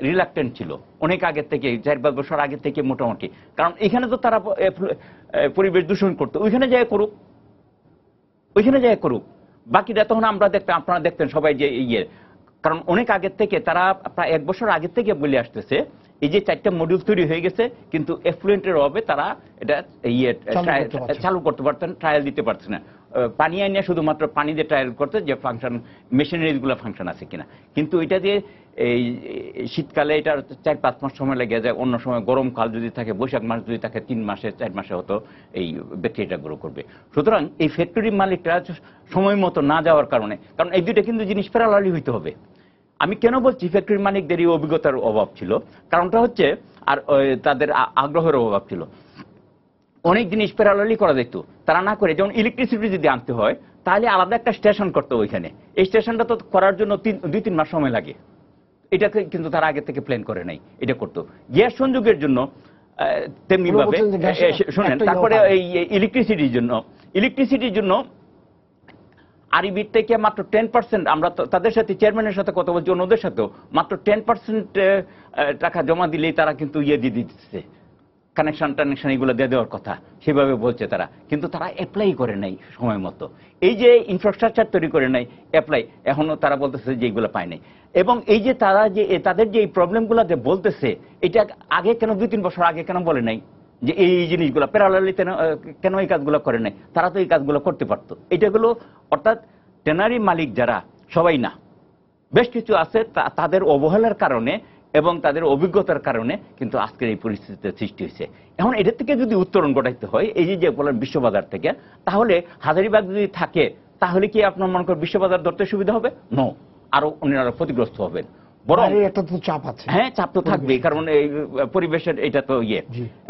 রিলাক্টেন্ট ছিল অনেক আগের থেকে, 4-5 বছর আগের থেকে মোটামুটি। কারণ এখানে তো তারা পরিবেশ দূষণ করতো, ওইখানে যায় করুক, ওইখানে যায় করুক। বাকিটা তখন আমরা দেখতাম, আপনারা দেখতেন সবাই যে কারণ অনেক আগের থেকে তারা প্রায় 1 বছর আগের থেকে বলে আসতেছে এই যে 4টা মডিউল তৈরি হয়ে গেছে, কিন্তু এফ্লুয়েন্টের অভাবে তারা এটা চালু করতে পারতেন, ট্রায়াল দিতে পারতেন না। পানি আইনে শুধুমাত্র পানি দিয়ে ট্রায়াল করতে যে ফাংশন মেশিনারিজগুলো ফাংশন আছে কিনা, কিন্তু এটা দিয়ে এই শীতকালে এটা 4-5 মাস সময় লেগে যায়, অন্য সময় গরমকাল যদি থাকে, বৈশাখ মাস যদি থাকে, 3 মাসে 4 মাসে হতো এই ব্যাকটেরিয়াটা গ্রো করবে। সুতরাং এই ফ্যাক্টরি মালিকরা সময় মতো না যাওয়ার কারণে, কারণ এই দুইটা কিন্তু জিনিস প্যারালালি হইতে হবে। আমি কেন বলছি ফ্যাক্টরি মালিকদেরই অভিজ্ঞতার অভাব ছিল, কারণটা হচ্ছে আর তাদের আগ্রহের অভাব ছিল। অনেক জিনিস প্যারালালি করা যেত, তারা না করে, যেমন ইলেকট্রিসিটি যদি আনতে হয় তাহলে আলাদা একটা স্টেশন করতে ওইখানে, এই স্টেশনটা তো করার জন্য 2-3 মাস সময় লাগে, এটাকে কিন্তু তারা আগে থেকে প্ল্যান করে নাই, এটা করতো। গ্যাস সংযোগের জন্য তেমনি ভাবে শোনেন, তারপরে এই ইলেকট্রিসিটির জন্য আরইবির থেকে মাত্র 10%, আমরা তাদের সাথে চেয়ারম্যানের সাথে কথা বলছি, অন্যদের সাথেও মাত্র 10% টাকা জমা দিলেই তারা কিন্তু দিয়ে দিচ্ছে, কানেকশন এগুলো দিয়ে দেওয়ার কথা সেভাবে বলছে তারা, কিন্তু তারা অ্যাপ্লাই করে নাই সময় মতো। এই যে ইনফ্রাস্ট্রাকচার তৈরি করে নাই, অ্যাপ্লাই এখনো তারা বলতেছে যে এইগুলো পায় নাই। এবং এই যে তারা যে তাদের যে এই প্রবলেমগুলো যে বলতেছে, এটা আগে কেন 2-3 বছর আগে কেন বলে নাই যে এই জিনিসগুলো প্যারালালি কেন এই কাজগুলো করে নাই? তারা তো এই কাজগুলো করতে পারতো। এটাগুলো অর্থাৎ ট্যানারি মালিক যারা, সবাই না, বেশ কিছু আছে তাদের অবহেলার কারণে এবং তাদের অভিজ্ঞতার কারণে কিন্তু আজকের এই পরিস্থিতির সৃষ্টি হয়েছে। এখন এটার থেকে যদি উত্তরণ ঘটাইতে হয়, এই যে বলেন বিশ্ববাজার থেকে, তাহলে হাজারীবাগ যদি থাকে তাহলে কি আপনার মনে করেন বিশ্ববাজার ধরতে সুবিধা হবে? নো, আরো অন্যরা ক্ষতিগ্রস্ত হবেন। বরং একটা তো চাপ আছে, হ্যাঁ চাপ তো থাকবেই, কারণ এই পরিবেশের এটা তো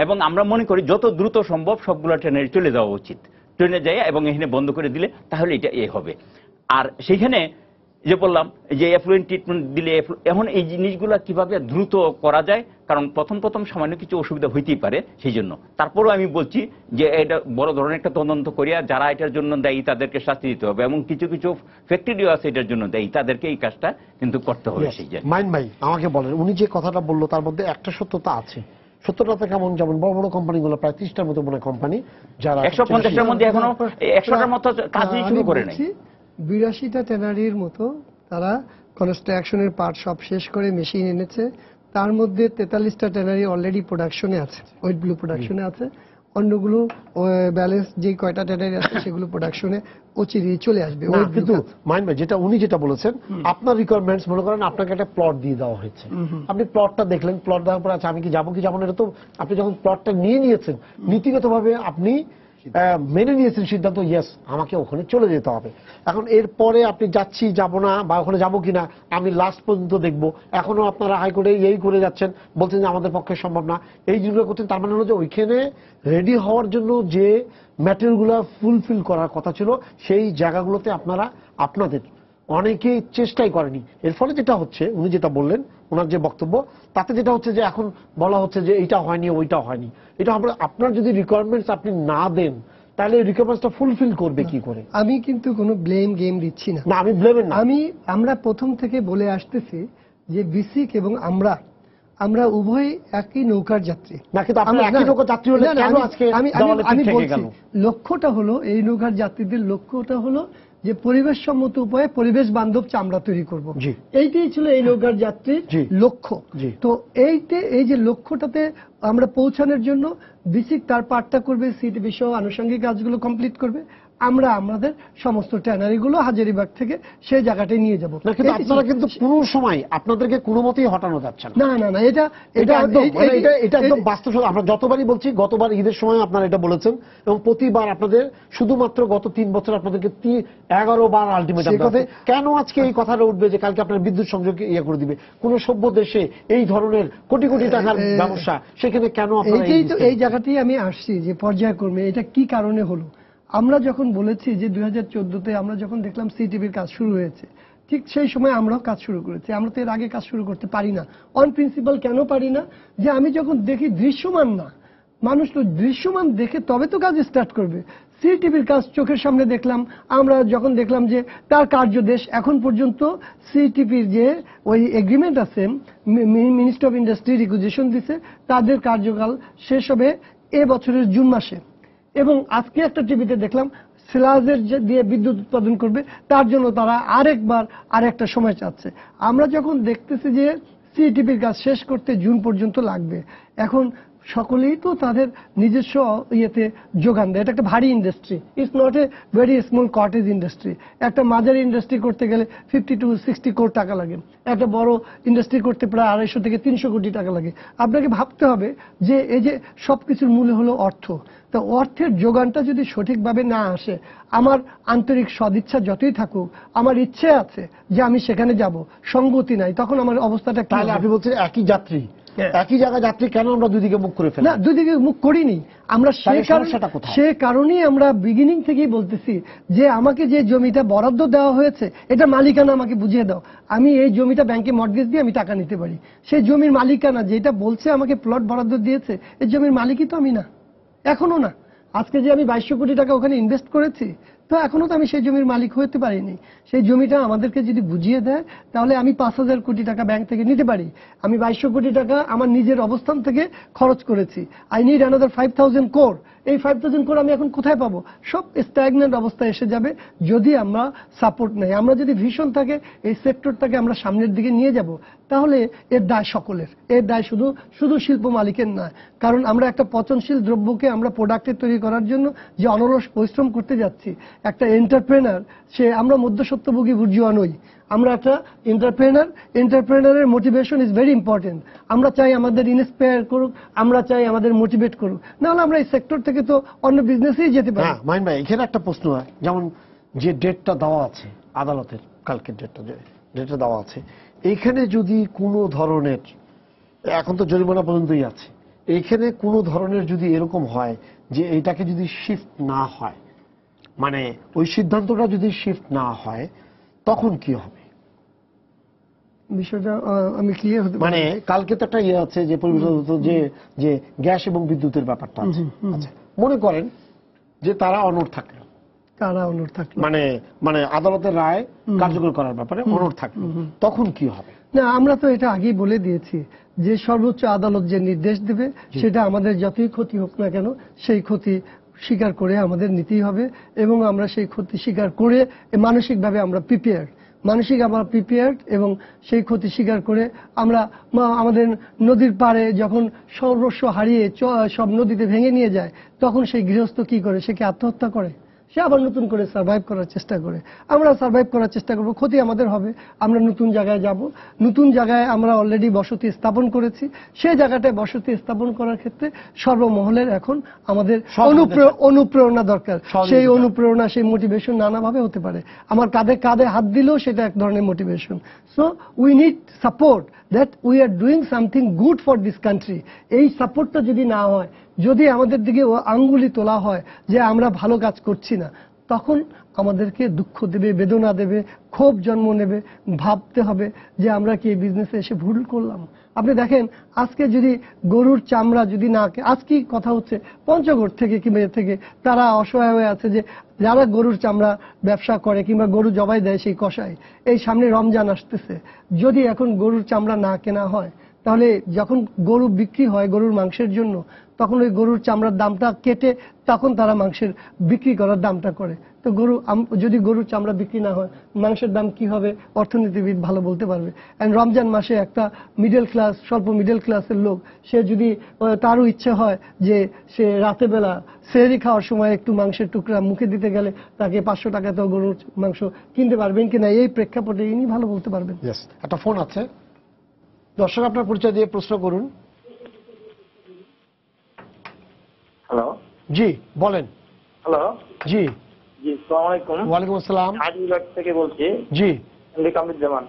এবং আমরা মনে করি যত দ্রুত সম্ভব সবগুলো ট্রেনে চলে যাওয়া উচিত, ট্রেনে যাই এবং এখানে বন্ধ করে দিলে তাহলে এটা হবে। আর সেইখানে যে বললাম যে এফ্লুয়েন্ট ট্রিটমেন্ট দিলে, এখন এই জিনিসগুলো কিভাবে দ্রুত করা যায়, কারণ প্রথম সামান্য কিছু অসুবিধা হইতেই পারে, সেই জন্য। তারপরেও আমি বলছি যে এটা বড় ধরনের একটা তদন্ত করিয়া যারা এটার জন্য দায়ী তাদেরকে শাস্তি দিতে হবে, এবং কিছু কিছু ফ্যাক্টরিও আছে এটার জন্য দায়ী, তাদেরকে এই কাজটা কিন্তু করতে হবে। সেই জন্য মাইন ভাই আমাকে বলেন, উনি যে কথাটা বললো তার মধ্যে একটা সত্যতা আছে। সত্যতা কেমন? যেমন বড় বড় কোম্পানিগুলো প্রায় 30টার মতো মনে কোম্পানি, যারা 150টার মধ্যে এখনো 100টার মতো কাজই শুরু করে নাই। 82টা ট্যানারির মতো তারা কনস্ট্রাকশনের পার্ট সব শেষ করে মেশিন এনেছে। তার মধ্যে 43টা ট্যানারি অলরেডি প্রোডাকশনে আছে, ওয়েট ব্লু প্রোডাকশনে আছে। অন্যগুলো ব্যালেন্স যে কয়টা ট্যানারি আছে সেগুলো প্রোডাকশনে অচিরেই চলে আসবে। কিন্তু মাইন ভাই যেটা উনি যেটা বলেছেন, আপনার রিকোয়ারমেন্টস মনে করেন আপনাকে একটা প্লট দিয়ে দেওয়া হয়েছে, আপনি প্লটটা দেখলেন, প্লট দেওয়ার পর আছে আমি কি যাবো কি যাবো না, এটা তো আপনি যখন প্লটটা নিয়ে নিয়েছেন নীতিগতভাবে আপনি মেনে নিয়েছেন সিদ্ধান্ত, ইয়েস আমাকে ওখানে চলে যেতে হবে। এখন এরপরে আপনি যাচ্ছি যাব না বা ওখানে যাবো কিনা আমি লাস্ট পর্যন্ত দেখবো, এখনো আপনারা হাইকোর্টে এই করে যাচ্ছেন, বলছেন যে আমাদের পক্ষে সম্ভব না, এই জিনিসগুলো করছেন। তার মানে হলো যে ওইখানে রেডি হওয়ার জন্য যে ম্যাটেরিয়ালগুলো ফুলফিল করার কথা ছিল সেই জায়গাগুলোতে আপনাদের অনেকেই চেষ্টাই করেনি। এর ফলে যেটা হচ্ছে, উনি যেটা বললেন ওনার যে বক্তব্য, তাতে যেটা হচ্ছে যে এখন বলা হচ্ছে যে এইটা হয়নি ওইটা হয়নি। এটা আপনার যদি রিকোয়ারমেন্টস আপনি না দেন তাহলে রিকোয়ারমেন্টসটা ফুলফিল করবে কি করে? আমি কিন্তু কোনো ব্লেম গেম দিচ্ছি না, আমি ব্লেমের না, আমরা প্রথম থেকে বলে আসতেছি যে বিসিক এবং আমরা উভয় একই নৌকার যাত্রী। না, কিন্তু আপনি একই নৌকার যাত্রী হলে কেন আজকে আমি বলছি লক্ষ্যটা হলো, এই নৌকার যাত্রীদের লক্ষ্যটা হলো যে পরিবেশ সম্মত উপায়ে পরিবেশ বান্ধব চামড়া তৈরি করব, এইটাই ছিল এই নৌকার যাত্রীর লক্ষ্য। তো এই যে লক্ষ্যটাতে আমরা পৌঁছানোর জন্য বিসিক তার পার্টটা করবে, সিটিবি সহ আনুষঙ্গিক কাজগুলো কমপ্লিট করবে, আমরা আমাদের সমস্ত ট্যানারিগুলো হাজারীবাগ থেকে সেই জায়গাটায় নিয়ে যাব। আপনারা কিন্তু কোনো সময় আপনাদেরকে কোনো মতেই হটানো যাচ্ছে না। না না, এটা একদম বাস্তব। আমরা যতবারই বলছি, গতবার ঈদের সময় আপনারা এটা বলেছেন এবং প্রতিবার আপনাদের শুধুমাত্র গত 3 বছর আপনাদেরকে 11 বার আলটিমেটাম দেওয়া। কেন আজকে এই কথাটা উঠবে যে কালকে আপনার বিদ্যুৎ সংযোগ করে দিবে? কোন সভ্য দেশে এই ধরনের কোটি কোটি টাকার ব্যবসা, সেখানে কেন আপনারা এই জায়গাতেই আমি আসছি যে পর্যায়ক্রমে এটা কি কারণে হলো। আমরা যখন বলেছি যে 2014তে আমরা যখন দেখলাম সিটিভির কাজ শুরু হয়েছে, ঠিক সেই সময় আমরাও কাজ শুরু করেছি। আমরা তো এর আগে কাজ শুরু করতে পারি না, অন প্রিন্সিপাল কেন পারি না? যে আমি যখন দেখি দৃশ্যমান না, মানুষ তো দৃশ্যমান দেখে তবে তো কাজ স্টার্ট করবে। সিটিভির কাজ চোখের সামনে দেখলাম, আমরা যখন দেখলাম যে তার কার্যদেশ এখন পর্যন্ত সিটিভির যে ওই এগ্রিমেন্ট আছে, মিনিস্ট্রি অফ ইন্ডাস্ট্রি রিকুইজিশন দিছে, তাদের কার্যকাল শেষ হবে এ বছরের জুন মাসে। এবং আজকে একটা টিভিতে দেখলাম সিলাজের দিয়ে বিদ্যুৎ উৎপাদন করবে, তার জন্য তারা আরেকটা সময় চাচ্ছে। আমরা যখন দেখতেছি যে সিটিভির কাজ শেষ করতে জুন পর্যন্ত লাগবে, এখন সকলেই তো তাদের নিজস্ব ইয়েতে যোগান দেয়। এটা একটা ভারী industry, it's not a very small cottage industry. একটা মাঝারি ইন্ডাস্ট্রি করতে গেলে 50 to 60 কোটি টাকা লাগে, একটা বড় ইন্ডাস্ট্রি করতে প্রায় 250 থেকে 300 কোটি টাকা লাগে। আপনাকে ভাবতে হবে যে এই যে সবকিছুর মূলে হলো অর্থ, তো অর্থের যোগানটা যদি সঠিকভাবে না আসে, আমার আন্তরিক সদিচ্ছা যতই থাকুক, আমার ইচ্ছে আছে যে আমি সেখানে যাব, সঙ্গতি নাই, তখন আমার অবস্থাটা কি তাহলে হবে? আপনি বলছেন একই যাত্রী, একই জায়গায় যাত্রী, কেন আমরা দুদিকে মুখ করে ফেলি? না, দুদিকে মুখ করিনি আমরা, সমস্যাটা কোথায়? সে কারণেই আমরা বিগিনিং থেকেই বলতেছি যে আমাকে যে জমিটা বরাদ্দ দেওয়া হয়েছে এটা মালিকানা আমাকে বুঝিয়ে দাও। আমি এই জমিটা ব্যাংকে মর্টগেজ দিয়ে আমি টাকা নিতে পারি। সেই জমির মালিকানা যেটা বলছে আমাকে প্লট বরাদ্দ দিয়েছে, এই জমির মালিকই তো আমি না, এখনো না। আজকে যে আমি 2200 কোটি টাকা ওখানে ইনভেস্ট করেছি, তো এখনো তো আমি সেই জমির মালিক হতে পারিনি। সেই জমিটা আমাদেরকে যদি বুঝিয়ে দেয়, তাহলে আমি 5000 কোটি টাকা ব্যাংক থেকে নিতে পারি। আমি 2200 কোটি টাকা আমার নিজের অবস্থান থেকে খরচ করেছি। I need another 5000 core. এই 5000 কোর আমি এখন কোথায় পাবো? সব স্ট্যাগনেন্ট অবস্থায় এসে যাবে যদি আমরা সাপোর্ট নেই। আমরা যদি ভিশন থাকে এই সেক্টরটাকে আমরা সামনের দিকে নিয়ে যাব, তাহলে এর দায় সকলের, এর দায় শুধু শুধু শিল্প মালিকের নয়। কারণ আমরা একটা পচনশীল দ্রব্যকে আমরা প্রোডাক্টে তৈরি করার জন্য যে অনলস পরিশ্রম করতে যাচ্ছি, একটা এন্টারপ্রেনার, সে আমরা মধ্যস্বত্বভোগী বুর্জুয়া নই, আমরা একটা এন্টারপ্রেনারের মোটিভেশন ইজ ভেরি ইম্পর্টেন্ট। আমরা চাই আমাদের ইন্সপায়ার করুক, আমরা চাই আমাদের মোটিভেট করুক, নাহলে আমরা এই সেক্টর থেকে তো অন্য বিজনেসেই যেতে পারি। হ্যাঁ মাইন ভাই, এখানে একটা প্রশ্ন হয়, যেমন যে ডেটটা দেওয়া আছে আদালতের, কালকের ডেটটা দেওয়া আছে, এইখানে যদি কোনো ধরনের, এখন তো জরিমানা পর্যন্তই আছে, এইখানে কোনো ধরনের যদি এরকম হয় যে এইটাকে যদি শিফট না হয়, মানে ওই সিদ্ধান্তটা যদি শিফট না হয়, তখন কি হবে? বিষয়টা আমি ক্লিয়ার হতে মানে কালকে তো একটা ইয়ে আছে যে পরিবেশ যে গ্যাস এবং বিদ্যুতের ব্যাপারটা আছে। আচ্ছা, মনে করেন যে তারা অনড় থাকলো, কারা অনড় থাকলো, মানে আদালতের রায় কার্যকর করার ব্যাপারে অনড় থাকলো, তখন কি হবে? না, আমরা তো এটা আগেই বলে দিয়েছি যে সর্বোচ্চ আদালত যে নির্দেশ দেবে, সেটা আমাদের যতই ক্ষতি হোক না কেন, সেই ক্ষতি স্বীকার করে আমাদের নিতেই হবে। এবং আমরা সেই ক্ষতি স্বীকার করে মানসিকভাবে আমরা প্রিপেয়ার্ড, এবং সেই ক্ষতি স্বীকার করে আমরা আমাদের নদীর পাড়ে যখন সর্বস্ব হারিয়ে সব নদীতে ভেঙে নিয়ে যায়, তখন সেই গৃহস্থ কি করে? সে কি আত্মহত্যা করে? সে আবার নতুন করে সার্ভাইভ করার চেষ্টা করে। আমরা সার্ভাইভ করার চেষ্টা করব, ক্ষতি আমাদের হবে, আমরা নতুন জায়গায় যাব, নতুন জায়গায় আমরা অলরেডি বসতি স্থাপন করেছি, সেই জায়গাটায় বসতি স্থাপন করার ক্ষেত্রে সর্বমহলের এখন আমাদের অনুপ্রেরণা দরকার। সেই অনুপ্রেরণা, সেই মোটিভেশন নানাভাবে হতে পারে। আমার কাঁধে কাঁধে হাত দিলেও সেটা এক ধরনের motivation. So we need support that we are doing something good for this country. এই সাপোর্টটা যদি না হয়, যদি আমাদের দিকে আঙ্গুলি তোলা হয় যে আমরা ভালো কাজ করছি না, তখন আমাদেরকে দুঃখ দেবে, বেদনা দেবে, ক্ষোভ জন্ম নেবে, ভাবতে হবে যে আমরা কি এই বিজনেসে এসে ভুল করলাম। আপনি দেখেন, আজকে যদি গরুর চামড়া যদি না, আজকে কথা হচ্ছে পঞ্চগড় থেকে কিংবা থেকে, তারা অসহায় হয়ে আছে যে যারা গরুর চামড়া ব্যবসা করে কিংবা গরু জবাই দেয় সেই কষাই, এই সামনে রমজান আসতেছে, যদি এখন গরুর চামড়া না কেনা হয়, তাহলে যখন গরু বিক্রি হয় গরুর মাংসের জন্য, তখন ওই গরুর চামড়ার দামটা কেটে তখন তারা মাংসের বিক্রি করার দামটা করে। তো যদি গরুর চামড়া বিক্রি না হয়, মাংসের দাম কি হবে অর্থনীতিবিদ ভালো বলতে পারবে। এন্ড রমজান মাসে একটা মিডল ক্লাস, স্বল্প মিডল ক্লাসের লোক, সে যদি তারও ইচ্ছে হয় যে সে রাতে বেলা সেহরি খাওয়ার সময় একটু মাংসের টুকরা মুখে দিতে গেলে তাকে 500 টাকাতেও গরুর মাংস কিনতে পারবেন কিনা, এই প্রেক্ষাপটে ইনি ভালো বলতে পারবেন। একটা ফোন আছে, দর্শক আপনার পরিচয় দিয়ে প্রশ্ন করুন। হ্যালো, জি বলেন। হ্যালো, জি জি, আসসালামু আলাইকুম। ওয়ালাইকুম আসসালাম। হাজিবাগ থেকে বলছি। জি, কামরুজ্জামান।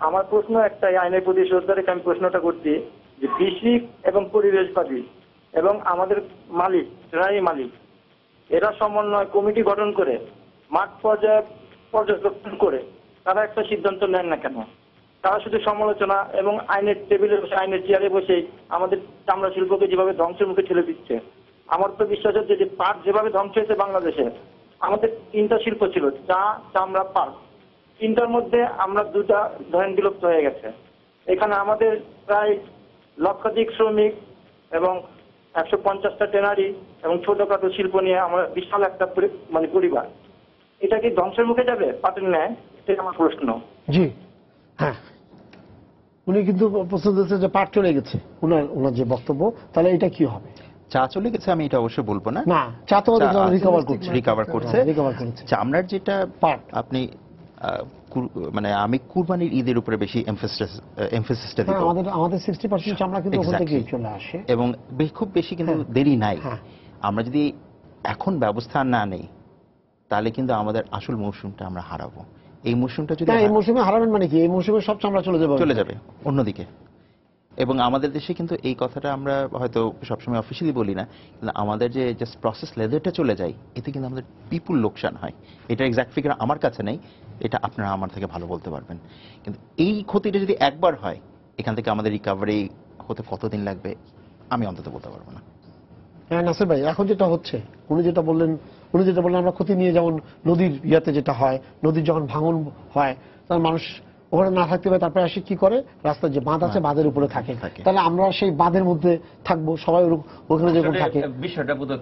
আমার প্রশ্ন একটাই, আইনের প্রতি শ্রদ্ধা রেখে আমি প্রশ্নটা করছি যে কৃষি এবং পরিবেশবাদী এবং আমাদের মালিক, রায় মালিক, এরা সমন্বয় কমিটি গঠন করে মাঠ পর্যায়ে পর্যবেক্ষণ করে তারা একটা সিদ্ধান্ত নেন না কেন? তারা শুধু সমালোচনা এবং আইনের টেবিলে বসে, আইনের চেয়ারে বসেই আমাদের চামড়া শিল্পকে যেভাবে ধ্বংসের মুখে ঠেলে দিচ্ছে। আমার তো বিশ্বাস হচ্ছে যে পাট যেভাবে ধ্বংস হয়েছে বাংলাদেশে, আমাদের 3টা শিল্প ছিল, চা, চামড়া, পাট, 3টার মধ্যে আমরা 2টা ধরেন বিলুপ্ত হয়ে গেছে। এখানে আমাদের প্রায় লক্ষাধিক শ্রমিক এবং 150টা ট্যানারি এবং ছোটখাটো শিল্প নিয়ে আমরা বিশাল একটা পরিবার, এটা কি ধ্বংসের মুখে যাবে পাটের ন্যায়? এটাই আমার প্রশ্ন। জি, হ্যাঁ, উনি কিন্তু প্রশ্ন দিচ্ছে যে পাট চলে গেছে, ওনার যে বক্তব্য, তাহলে এটা কি হবে? চা চলে গেছে আমি এটা অবশ্যই বলবো না। না, চা তো রিকভার করছে, রিকভার করছে। চামড়ার যেটা পাট আপনি মানে আমি কুরবানির ঈদের উপরে বেশি এমফেসিসটা দিব। আমাদের 60% চামড়া কিন্তু ওখান থেকেই চলে আসে এবং খুব বেশি কিন্তু দেরি নাই। আমরা যদি এখন ব্যবস্থা না নেই তাহলে কিন্তু আমাদের আসল মৌসুমটা আমরা হারাবো। এই মৌসুমটা যদি এই মৌসুমে হারাবেন মানে কি? এই মৌসুমে সব চামড়া চলে যাবে অন্যদিকে। এবং আমাদের দেশে কিন্তু এই কথাটা আমরা হয়তো সবসময় অফিসিয়ালি বলি না, কিন্তু আমাদের যে জাস্ট প্রসেস লেদারটা চলে যায়, এতে কিন্তু আমাদের বিপুল লোকসান হয়। এটা এক্সাক্ট ফিগার আমার কাছে নেই, এটা আপনারা আমার থেকে ভালো বলতে পারবেন। কিন্তু এই ক্ষতিটা যদি একবার হয়, এখান থেকে আমাদের রিকভারি হতে কতদিন লাগবে আমি অন্তত বলতে পারবো না। হ্যাঁ নাসির ভাই, এখন যেটা হচ্ছে উনি যেটা বললেন আমরা ক্ষতি নিয়ে, যেমন নদীর ইয়াতে যেটা হয়, নদীর যখন ভাঙন হয় তখন মানুষ ওখানে না থাকতে পারে, তারপরে আসে কি করে, রাস্তার যে বাঁধ আছে বাঁধের উপরে থাকে। তাহলে আমরা সেই বাঁধের মধ্যে থাকবো, সবাই ওখানে যেরকম থাকে। বিষয়টা বোধহয়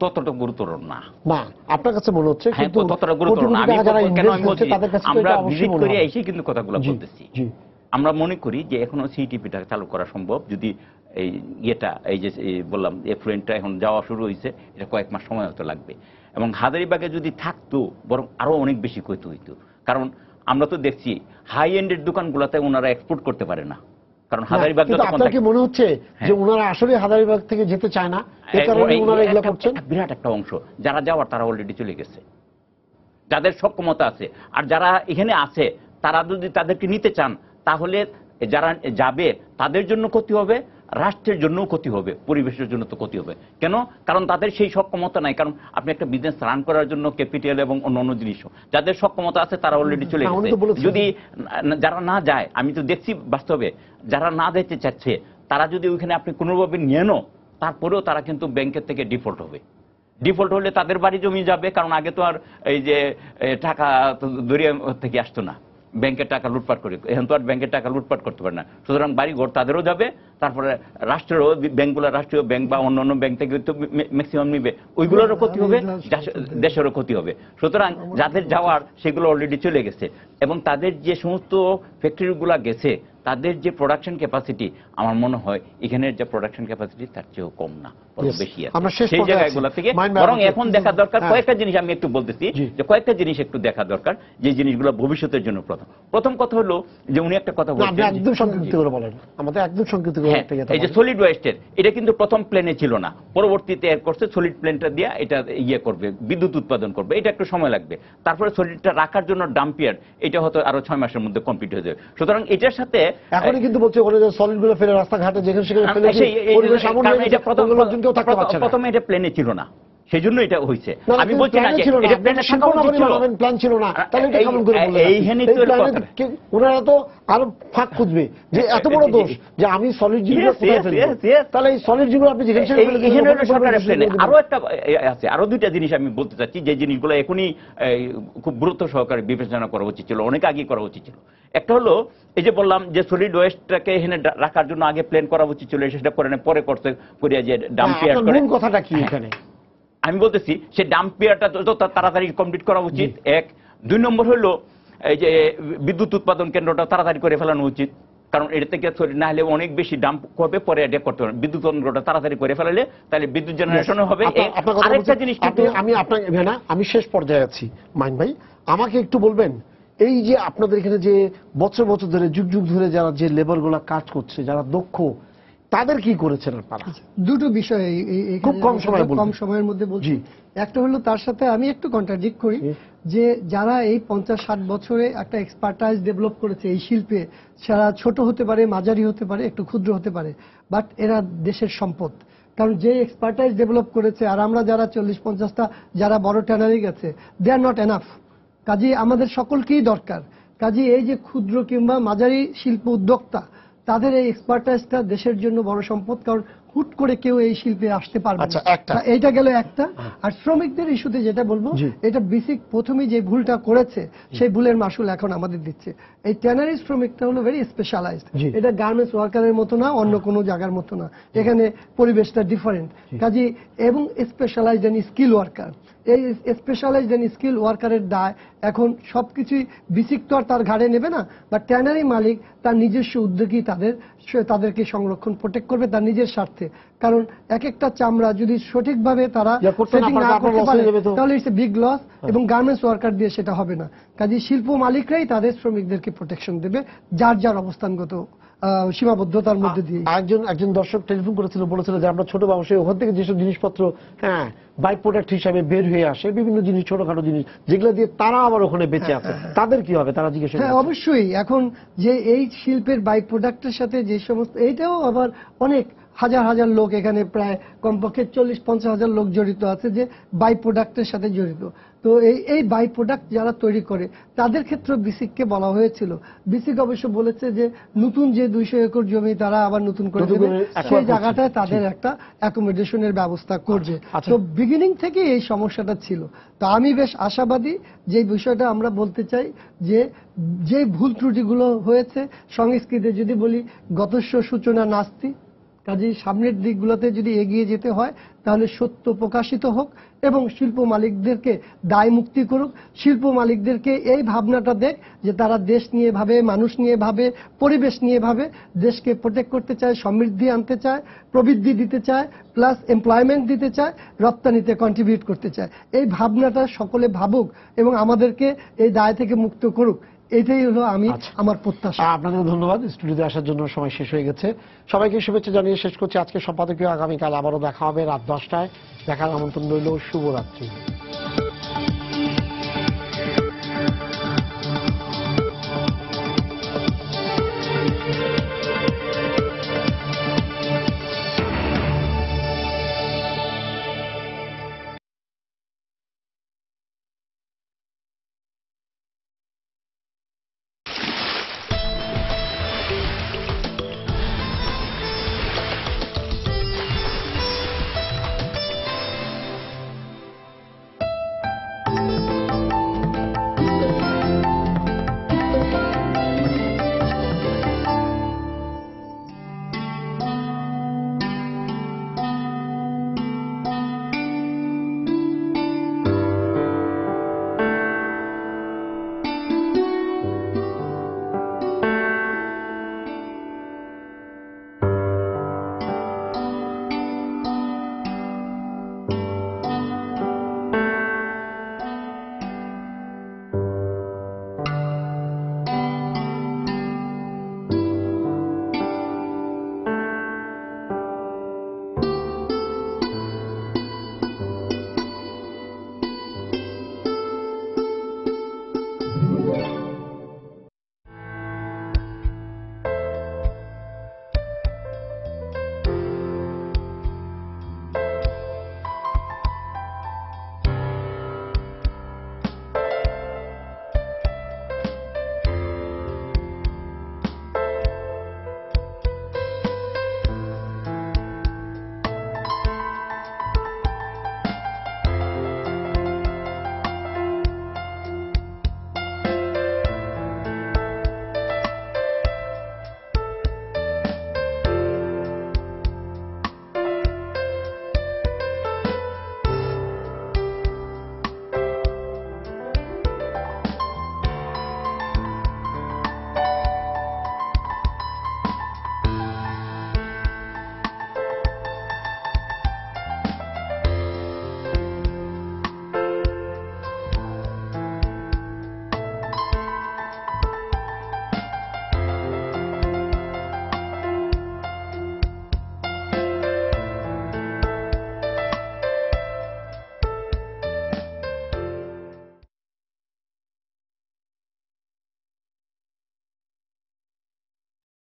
ততটা গুরুতর না। না, আপনার কাছে মনে হচ্ছে, কিন্তু ততটা গুরুতর না। তাদের কাছে আমরা ভিজিট করে এসে কিন্তু কথাগুলো বলতেছি। আমরা মনে করি যে এখনো সিটিপিটা চালু করা সম্ভব, যদি এই এই যে বললাম এফ্লুয়েন্টটা এখন যাওয়া শুরু হয়েছে, এটা কয়েক মাস সময় হতে লাগবে। এবং হাজারীবাগে যদি থাকতো বরং আরো অনেক বেশি ক্ষতি হইতো। কারণ আমরা তো দেখছি হাই এন্ডের দোকানগুলোতে ওনারা এক্সপোর্ট করতে পারে না, কারণ হাজারীবাগ আপনার কি মনে হচ্ছে যে ওনারা আসলে হাজারীবাগ থেকে যেতে চায় না, এই কারণে ওনারা এগুলো করছেন? বিরাট একটা অংশ যারা যাওয়ার তারা অলরেডি চলে গেছে, যাদের সক্ষমতা আছে। আর যারা এখানে আছে তারা যদি তাদেরকে নিতে চান, তাহলে যারা যাবে তাদের জন্য ক্ষতি হবে, রাষ্ট্রের জন্যও ক্ষতি হবে, পরিবেশের জন্য তো ক্ষতি হবে। কেন? কারণ তাদের সেই সক্ষমতা নাই। কারণ আপনি একটা বিজনেস রান করার জন্য ক্যাপিটাল এবং অন্যান্য জিনিসও, যাদের সক্ষমতা আছে তারা অলরেডি চলে গেছে। যদি যারা না যায়, আমি তো দেখছি বাস্তবে যারা না যেতে চাচ্ছে, তারা যদি ওইখানে আপনি কোনোভাবে নিয়ে নো, তারপরেও তারা কিন্তু ব্যাংকের থেকে ডিফল্ট হবে। ডিফল্ট হলে তাদের বাড়ি জমি যাবে, কারণ আগে তো আর এই যে টাকা দরিয়া থেকে আসতো না, ব্যাংকের টাকা লুটপাট করে। এখন তো আর ব্যাংকের টাকা লুটপাট করতে পারে না। সুতরাং বাড়ি ঘর তাদেরও যাবে, তারপরে রাষ্ট্রেরও, ব্যাংকগুলো রাষ্ট্রীয় ব্যাংক বা অন্যান্য ব্যাংক থেকে তো ম্যাক্সিমাম নিবে, ওইগুলোরও ক্ষতি হবে, দেশেরও ক্ষতি হবে। সুতরাং যাদের যাওয়ার সেগুলো অলরেডি চলে গেছে, এবং তাদের যে সমস্ত ফ্যাক্টরিগুলো গেছে, তাদের যে প্রোডাকশন ক্যাপাসিটি, আমার মনে হয় এখানের যে প্রোডাকশন ক্যাপাসিটি তার চেয়েও কম না, বেশি আছে সেই জায়গাগুলো থেকে। বরং এখন দেখা দরকার কয়েকটা জিনিস, আমি একটু বলতেছি যে কয়েকটা জিনিস একটু দেখা দরকার, যে জিনিসগুলো ভবিষ্যতের জন্য। প্রথম কথা হলো যে উনি একটা কথা বলছেন, একদম সংক্ষিপ্ত করে বলেন, আমাদের একদম সংক্ষিপ্ত করে। এই যে সলিড ওয়েস্টের, এটা কিন্তু প্রথম প্ল্যানে ছিল না, পরবর্তীতে এর করছে সলিড প্ল্যানটা দিয়ে এটা করবে, বিদ্যুৎ উৎপাদন করবে, এটা একটু সময় লাগবে। তারপরে সলিডটা রাখার জন্য ডাম্পিয়ার, এটা হয়তো আরো 6 মাসের মধ্যে কমপ্লিট হয়ে যাবে। সুতরাং এটার সাথে এখনই কিন্তু বলছে ওখানে যে সলিড গুলো ফেলে রাস্তাঘাটে যেখানে সেখানে ফেলে পরিবেশ এমন হয়ে গেছে, লোকজনকেও থাকতে পারছে না। প্রথমে এটা প্ল্যানে ছিল না, সেই জন্য এটা হয়েছে। আমি বলছি না যে এটা প্ল্যানে থাকা উচিত ছিল, প্ল্যান ছিল না, তাহলে এটা কেমন করে বললেন? এইখানেই তো ওনারা তো আরো ফাঁক খুঁজবে যে এত বড় দোষ যে আমি সলিড জিনিস কোথায় ফেলবো, তাহলে এই সলিড জিনিস আপনি যেখানে এখানে সরকারের প্ল্যানে আরো একটা আছে, আরো দুইটা জিনিস আমি বলতে চাচ্ছি, যে জিনিসগুলো এখনই খুব গুরুত্ব সহকারে বিবেচনা করা উচিত ছিল, অনেক আগে করা উচিত ছিল। একটা হলো এই যে বললাম যে সলিড ওয়েস্টটাকে এখানে রাখার জন্য আগে প্ল্যান করা উচিত ছিল, সেটা করে না, পরে করতে করিয়া যে ডাম্পিয়ার করে। কথাটা কি এখানে আমি বলতেছি, সে ডাম্পিয়ারটা তো তাড়াতাড়ি কমপ্লিট করা উচিত, এক। 2 নম্বর হলো এই যে বিদ্যুৎ উৎপাদন কেন্দ্রটা তাড়াতাড়ি করে ফেলানো উচিত, কারণ এটা থেকে না হলে অনেক বেশি ডাম্প করবে, পরে এটা করতে হবে। বিদ্যুৎ কেন্দ্রটা তাড়াতাড়ি করে ফেলালে তাহলে বিদ্যুৎ জেনারেশনও হবে। আরেকটা জিনিস আমি শেষ পর্যায়ে আছি, মাইন ভাই আমাকে একটু বলবেন, এই যে আপনাদের এখানে যে বছর বছর ধরে যুগ যুগ ধরে যারা যে লেবার গুলা কাজ করছে, যারা দক্ষ, তাদের কি করেছেন আপনারা? দুটো বিষয় খুব কম সময়ের মধ্যে বলছি। একটা হলো তার সাথে আমি একটু কন্ট্রাডিক্ট করি, যে যারা এই 50-60 বছরে একটা এক্সপার্টাইজ ডেভেলপ করেছে এই শিল্পে, সেটা ছোট হতে পারে, মাঝারি হতে পারে, একটু ক্ষুদ্র হতে পারে, বাট এরা দেশের সম্পদ। কারণ যে এক্সপার্টাইজ ডেভেলপ করেছে, আর আমরা যারা 40-50টা যারা বড় ট্যানারি গেছে, দে আর নট এনাফ। কাজে আমাদের সকলকেই দরকার। কাজে এই যে ক্ষুদ্র কিংবা মাঝারি শিল্প উদ্যোক্তা, তাদের এই এক্সপার্টাইজটা দেশের জন্য বড় সম্পদ। কারণ হুট করে কেউ এই শিল্পে আসতে পারবে আচ্ছা, না। একটা। এইটা গেল একটা। আর শ্রমিকদের ইস্যুতে যেটা বলবো, এটা বেসিক প্রথমেই যে ভুলটা করেছে সেই ভুলের মাসুল এখন আমাদের দিচ্ছে। এই ট্যানারি শ্রমিকটা হলো ভেরি স্পেশালাইজড, এটা গার্মেন্টস ওয়ার্কারের মতো না, অন্য কোনো জায়গার মতো না, এখানে পরিবেশটা ডিফারেন্ট কাজে, এবং স্পেশালাইজড এন্ড স্কিল ওয়ার্কার। এই স্পেশালাইজড এন্ড স্কিল ওয়ার্কারের দায় এখন সবকিছুই বিসিক তো আর তার ঘাড়ে নেবে না, বা ট্যানারি মালিক তার নিজস্ব উদ্যোগী তাদেরকে সংরক্ষণ প্রোটেক্ট করবে তার নিজের স্বার্থে। কারণ এক একটা চামড়া যদি সঠিকভাবে তারা সেটিং না করতে পারে তাহলে ইটস এ বিগ লস, এবং গার্মেন্টস ওয়ার্কার দিয়ে সেটা হবে না। কাজে শিল্প মালিকরাই তাদের শ্রমিকদেরকে প্রোটেকশন দেবে যার যার অবস্থানগত সীমাবদ্ধতার মধ্যে দিয়ে। একজন দর্শক টেলিফোন করেছিল, বলেছিল যে আমরা ছোট ব্যবসায়ী, ওখান থেকে যেসব জিনিসপত্র বাই প্রোডাক্ট হিসাবে বের হয়ে আসে, বিভিন্ন জিনিস, ছোটখাটো জিনিস যেগুলো দিয়ে তারা আবার ওখানে বেঁচে আছে, তাদের কি হবে? তারা জিজ্ঞেস হ্যাঁ, অবশ্যই। এখন যে এই শিল্পের বাই প্রোডাক্টের সাথে যে সমস্ত, এইটাও আবার অনেক হাজার হাজার লোক, এখানে প্রায় কমপক্ষে 40-50 হাজার লোক জড়িত আছে যে বাই প্রোডাক্টের সাথে জড়িত। তো এই বাই প্রোডাক্ট যারা তৈরি করে তাদের ক্ষেত্রে বিসিককে বলা হয়েছিল, বিসিক অবশ্য বলেছে যে নতুন যে 200 একর জমি তারা আবার নতুন করে দেবে, সেই জায়গাটায় তাদের একটা অ্যাকোমোডেশনের ব্যবস্থা করবে। তো বিগিনিং থেকে এই সমস্যাটা ছিল। তো আমি বেশ আশাবাদী যে বিষয়টা আমরা বলতে চাই যে ভুল ত্রুটিগুলো হয়েছে সংস্কৃতে যদি বলি গতস্য সূচনা নাস্তি, কাজে সামনের দিকগুলোতে যদি এগিয়ে যেতে হয় তাহলে সত্য প্রকাশিত হোক এবং শিল্প মালিকদেরকে দায় মুক্তি করুক। শিল্প মালিকদেরকে এই ভাবনাটা দেখ যে তারা দেশ নিয়ে ভাবে, মানুষ নিয়ে ভাবে, পরিবেশ নিয়ে ভাবে, দেশকে প্রোটেক্ট করতে চায়, সমৃদ্ধি আনতে চায়, প্রবৃদ্ধি দিতে চায়, প্লাস এমপ্লয়মেন্ট দিতে চায়, রপ্তানিতে কন্ট্রিবিউট করতে চায়। এই ভাবনাটা সকলে ভাবুক এবং আমাদেরকে এই দায় থেকে মুক্ত করুক, এটাই হলো আমার প্রত্যাশা। আপনাদের ধন্যবাদ, স্টুডিওতে আসার জন্য সময় শেষ হয়ে গেছে। সবাইকে শুভেচ্ছা জানিয়ে শেষ করছি আজকে সম্পাদকীয়। আগামীকাল আবারও দেখা হবে রাত 10টায়। দেখার আমন্ত্রণ রইল। শুভরাত্রি।